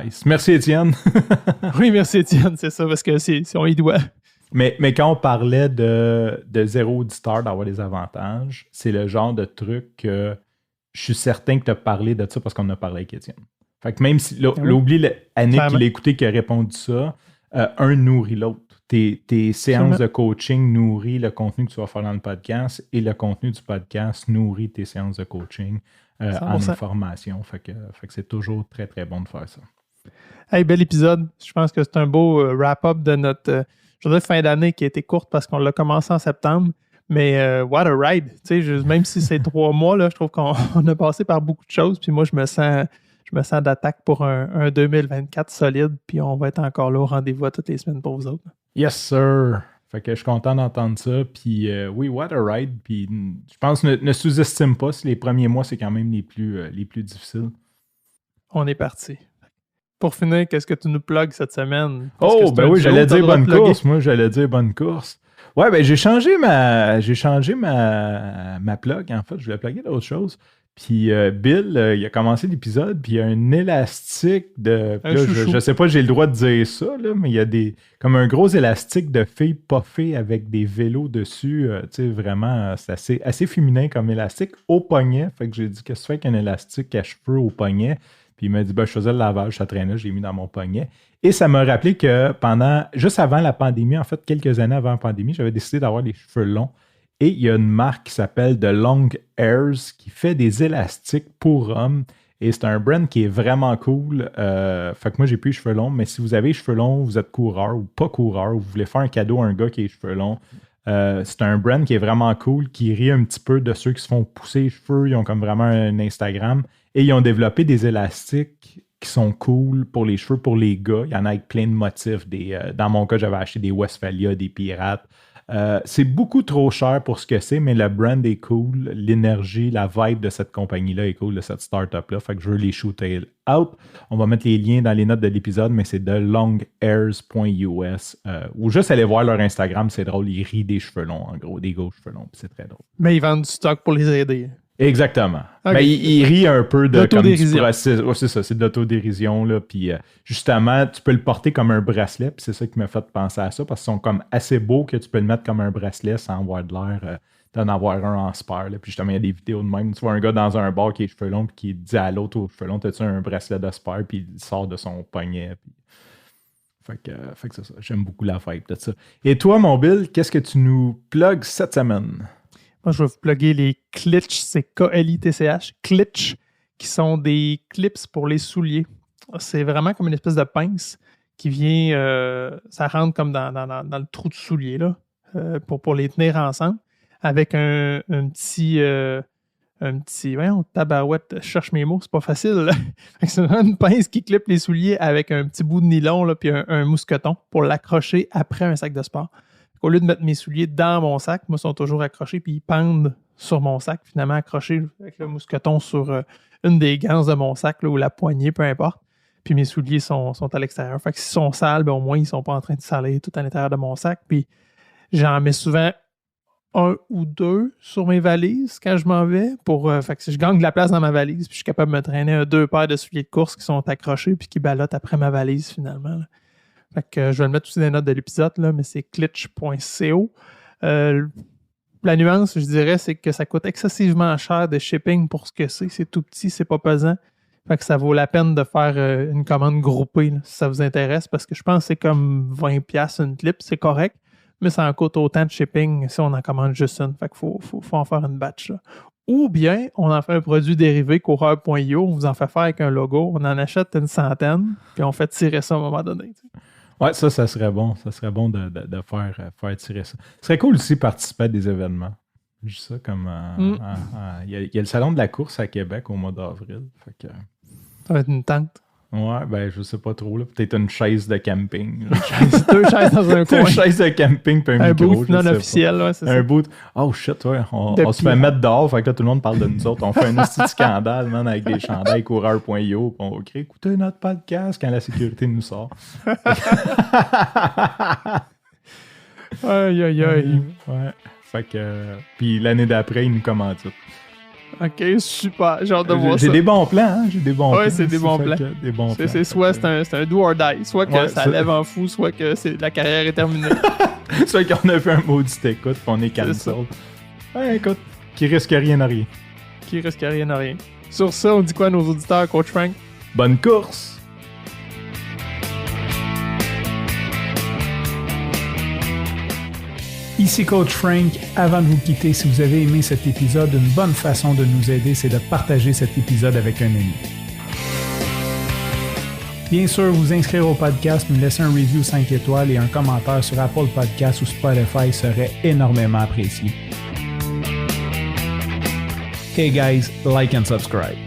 Nice. Merci, Étienne. Oui, merci, Étienne, c'est ça, parce que on y doit. Mais quand on parlait de zéro auditeur, d'avoir des avantages, c'est le genre de truc que je suis certain que tu as parlé de ça parce qu'on a parlé avec Étienne. Fait que même si, oublie Annick qui l'a écouté, qui a répondu ça, un nourrit l'autre. Tes séances de coaching nourrissent le contenu que tu vas faire dans le podcast et le contenu du podcast nourrit tes séances de coaching en information. Fait que c'est toujours très, très bon de faire ça. Hey, bel épisode. Je pense que c'est un beau wrap-up de notre fin d'année qui a été courte parce qu'on l'a commencé en septembre. Mais what a ride! Même si c'est 3 mois, là, je trouve qu'on a passé par beaucoup de choses. Puis moi, je me sens d'attaque pour un 2024 solide. Puis on va être encore là au rendez-vous toutes les semaines pour vous autres. Yes, sir! Fait que je suis content d'entendre ça. Puis oui, what a ride! Puis je pense ne sous-estime pas si les premiers mois, c'est quand même les plus difficiles. On est parti. Pour finir, qu'est-ce que tu nous plugues cette semaine? Ben oui, j'allais dire bonne course. Moi, j'allais dire bonne course. Ouais, ben j'ai changé ma plug, en fait. Je voulais plugger d'autres choses. Puis Bill, il a commencé l'épisode, puis il y a un élastique de... Là, je sais pas si j'ai le droit de dire ça, là, mais il y a comme un gros élastique de filles puffées avec des vélos dessus. Tu sais, vraiment, c'est assez féminin comme élastique au poignet. Fait que j'ai dit, qu'est-ce que tu fais avec un élastique à cheveux au poignet? Puis il m'a dit, je faisais le lavage, ça traînait, je l'ai mis dans mon poignet. Et ça m'a rappelé que juste avant la pandémie, en fait, quelques années avant la pandémie, j'avais décidé d'avoir les cheveux longs. Et il y a une marque qui s'appelle The Long Hairs qui fait des élastiques pour hommes. Et c'est un brand qui est vraiment cool. Fait que moi, j'ai plus les cheveux longs. Mais si vous avez les cheveux longs, vous êtes coureur ou pas coureur, ou vous voulez faire un cadeau à un gars qui a les cheveux longs, c'est un brand qui est vraiment cool, qui rit un petit peu de ceux qui se font pousser les cheveux. Ils ont comme vraiment un Instagram. Et ils ont développé des élastiques qui sont cool pour les cheveux, pour les gars. Il y en a avec plein de motifs. Dans mon cas, j'avais acheté des Westphalia, des Pirates. C'est beaucoup trop cher pour ce que c'est, mais le brand est cool. L'énergie, la vibe de cette compagnie-là est cool, de cette startup-là. Fait que je veux les shooter out. On va mettre les liens dans les notes de l'épisode, mais c'est de longhairs.us. Ou juste aller voir leur Instagram, c'est drôle. Ils rient des cheveux longs, en gros, des gars aux cheveux longs. C'est très drôle. Mais ils vendent du stock pour les aider. Exactement. Okay. Mais il rit un peu de l'autodérision. Ouais, c'est ça, c'est de l'autodérision. Là, puis justement, tu peux le porter comme un bracelet, puis c'est ça qui m'a fait penser à ça, parce qu'ils sont comme assez beaux que tu peux le mettre comme un bracelet sans avoir de l'air d'en avoir un en spare. Là. Puis justement, il y a des vidéos de même. Tu vois un gars dans un bar qui a les cheveux longs, puis qui dit à l'autre aux cheveux longs, t'as-tu un bracelet de spare, puis il sort de son poignet. Puis... Fait que c'est ça. J'aime beaucoup la vibe de ça. Et toi, mon Bill, qu'est-ce que tu nous plugues cette semaine? Moi, je vais vous plugger les Klitsch, c'est K-L-I-T-C-H, Klitsch, qui sont des clips pour les souliers. C'est vraiment comme une espèce de pince qui vient, ça rentre comme dans le trou de soulier, là, pour les tenir ensemble, avec un petit, voyons, tabarouette, je cherche mes mots, c'est pas facile. C'est vraiment une pince qui clip les souliers avec un petit bout de nylon, là, puis un mousqueton pour l'accrocher après un sac de sport. Au lieu de mettre mes souliers dans mon sac, moi, ils sont toujours accrochés, puis ils pendent sur mon sac, finalement accrochés avec le mousqueton sur une des ganses de mon sac, là, ou la poignée, peu importe. Puis mes souliers sont à l'extérieur. Fait que s'ils sont sales, ben, au moins, ils ne sont pas en train de salir tout à l'intérieur de mon sac. Puis j'en mets souvent 1 ou 2 sur mes valises quand je m'en vais. Fait que je gagne de la place dans ma valise, puis je suis capable de me traîner 2 paires de souliers de course qui sont accrochés, puis qui ballottent après ma valise, finalement, là. Fait que je vais le mettre aussi dans les notes de l'épisode, là, mais c'est klitsch.co. La nuance, je dirais, c'est que ça coûte excessivement cher de shipping pour ce que c'est. C'est tout petit, c'est pas pesant. Fait que ça vaut la peine de faire une commande groupée, là, si ça vous intéresse, parce que je pense que c'est comme 20$ une clip, c'est correct, mais ça en coûte autant de shipping si on en commande juste une. Fait qu'il faut en faire une batch, là. Ou bien, on en fait un produit dérivé coureur.io, on vous en fait faire avec un logo, on en achète une centaine, puis on fait tirer ça à un moment donné. T'sais. Ouais, ça serait bon. Ça serait bon de faire tirer ça. Ce serait cool aussi de participer à des événements. Juste ça, comme... Il y a le salon de la course à Québec au mois d'avril. Fait que... Ça va être une tente. Ouais, ben je sais pas trop. Là. Peut-être une chaise de camping. 2 chaises dans un coin. 2 chaises de camping puis un micro. Booth non officiel, ouais, c'est ça. Un boot. Oh shit, ouais. On se fait mettre dehors, fait que là, tout le monde parle de nous autres. On fait un petit scandale, man, avec des chandails coureur.io. Puis on crie, écoutez notre podcast quand la sécurité nous sort. Aïe, aïe, aïe. Ouais. Fait que. Puis l'année d'après, ils nous commentent tout. Ok, super. J'ai hâte de voir ça. J'ai des bons plans, hein? J'ai des bons plans. Ouais, c'est des bons plans. C'est soit c'est un do or die, soit que ça lève en fou, soit que la carrière est terminée. C'est vrai qu'on a fait un maudit écoute, puis on est cancel. Ouais, écoute, qui risque rien à rien. Qui risque rien à rien. Sur ça, on dit quoi à nos auditeurs, Coach Frank? Bonne course! Ici Coach Frank. Avant de vous quitter, si vous avez aimé cet épisode, une bonne façon de nous aider, c'est de partager cet épisode avec un ami. Bien sûr, vous inscrire au podcast, nous laisser un review 5 étoiles et un commentaire sur Apple Podcasts ou Spotify serait énormément apprécié. Hey guys, like and subscribe.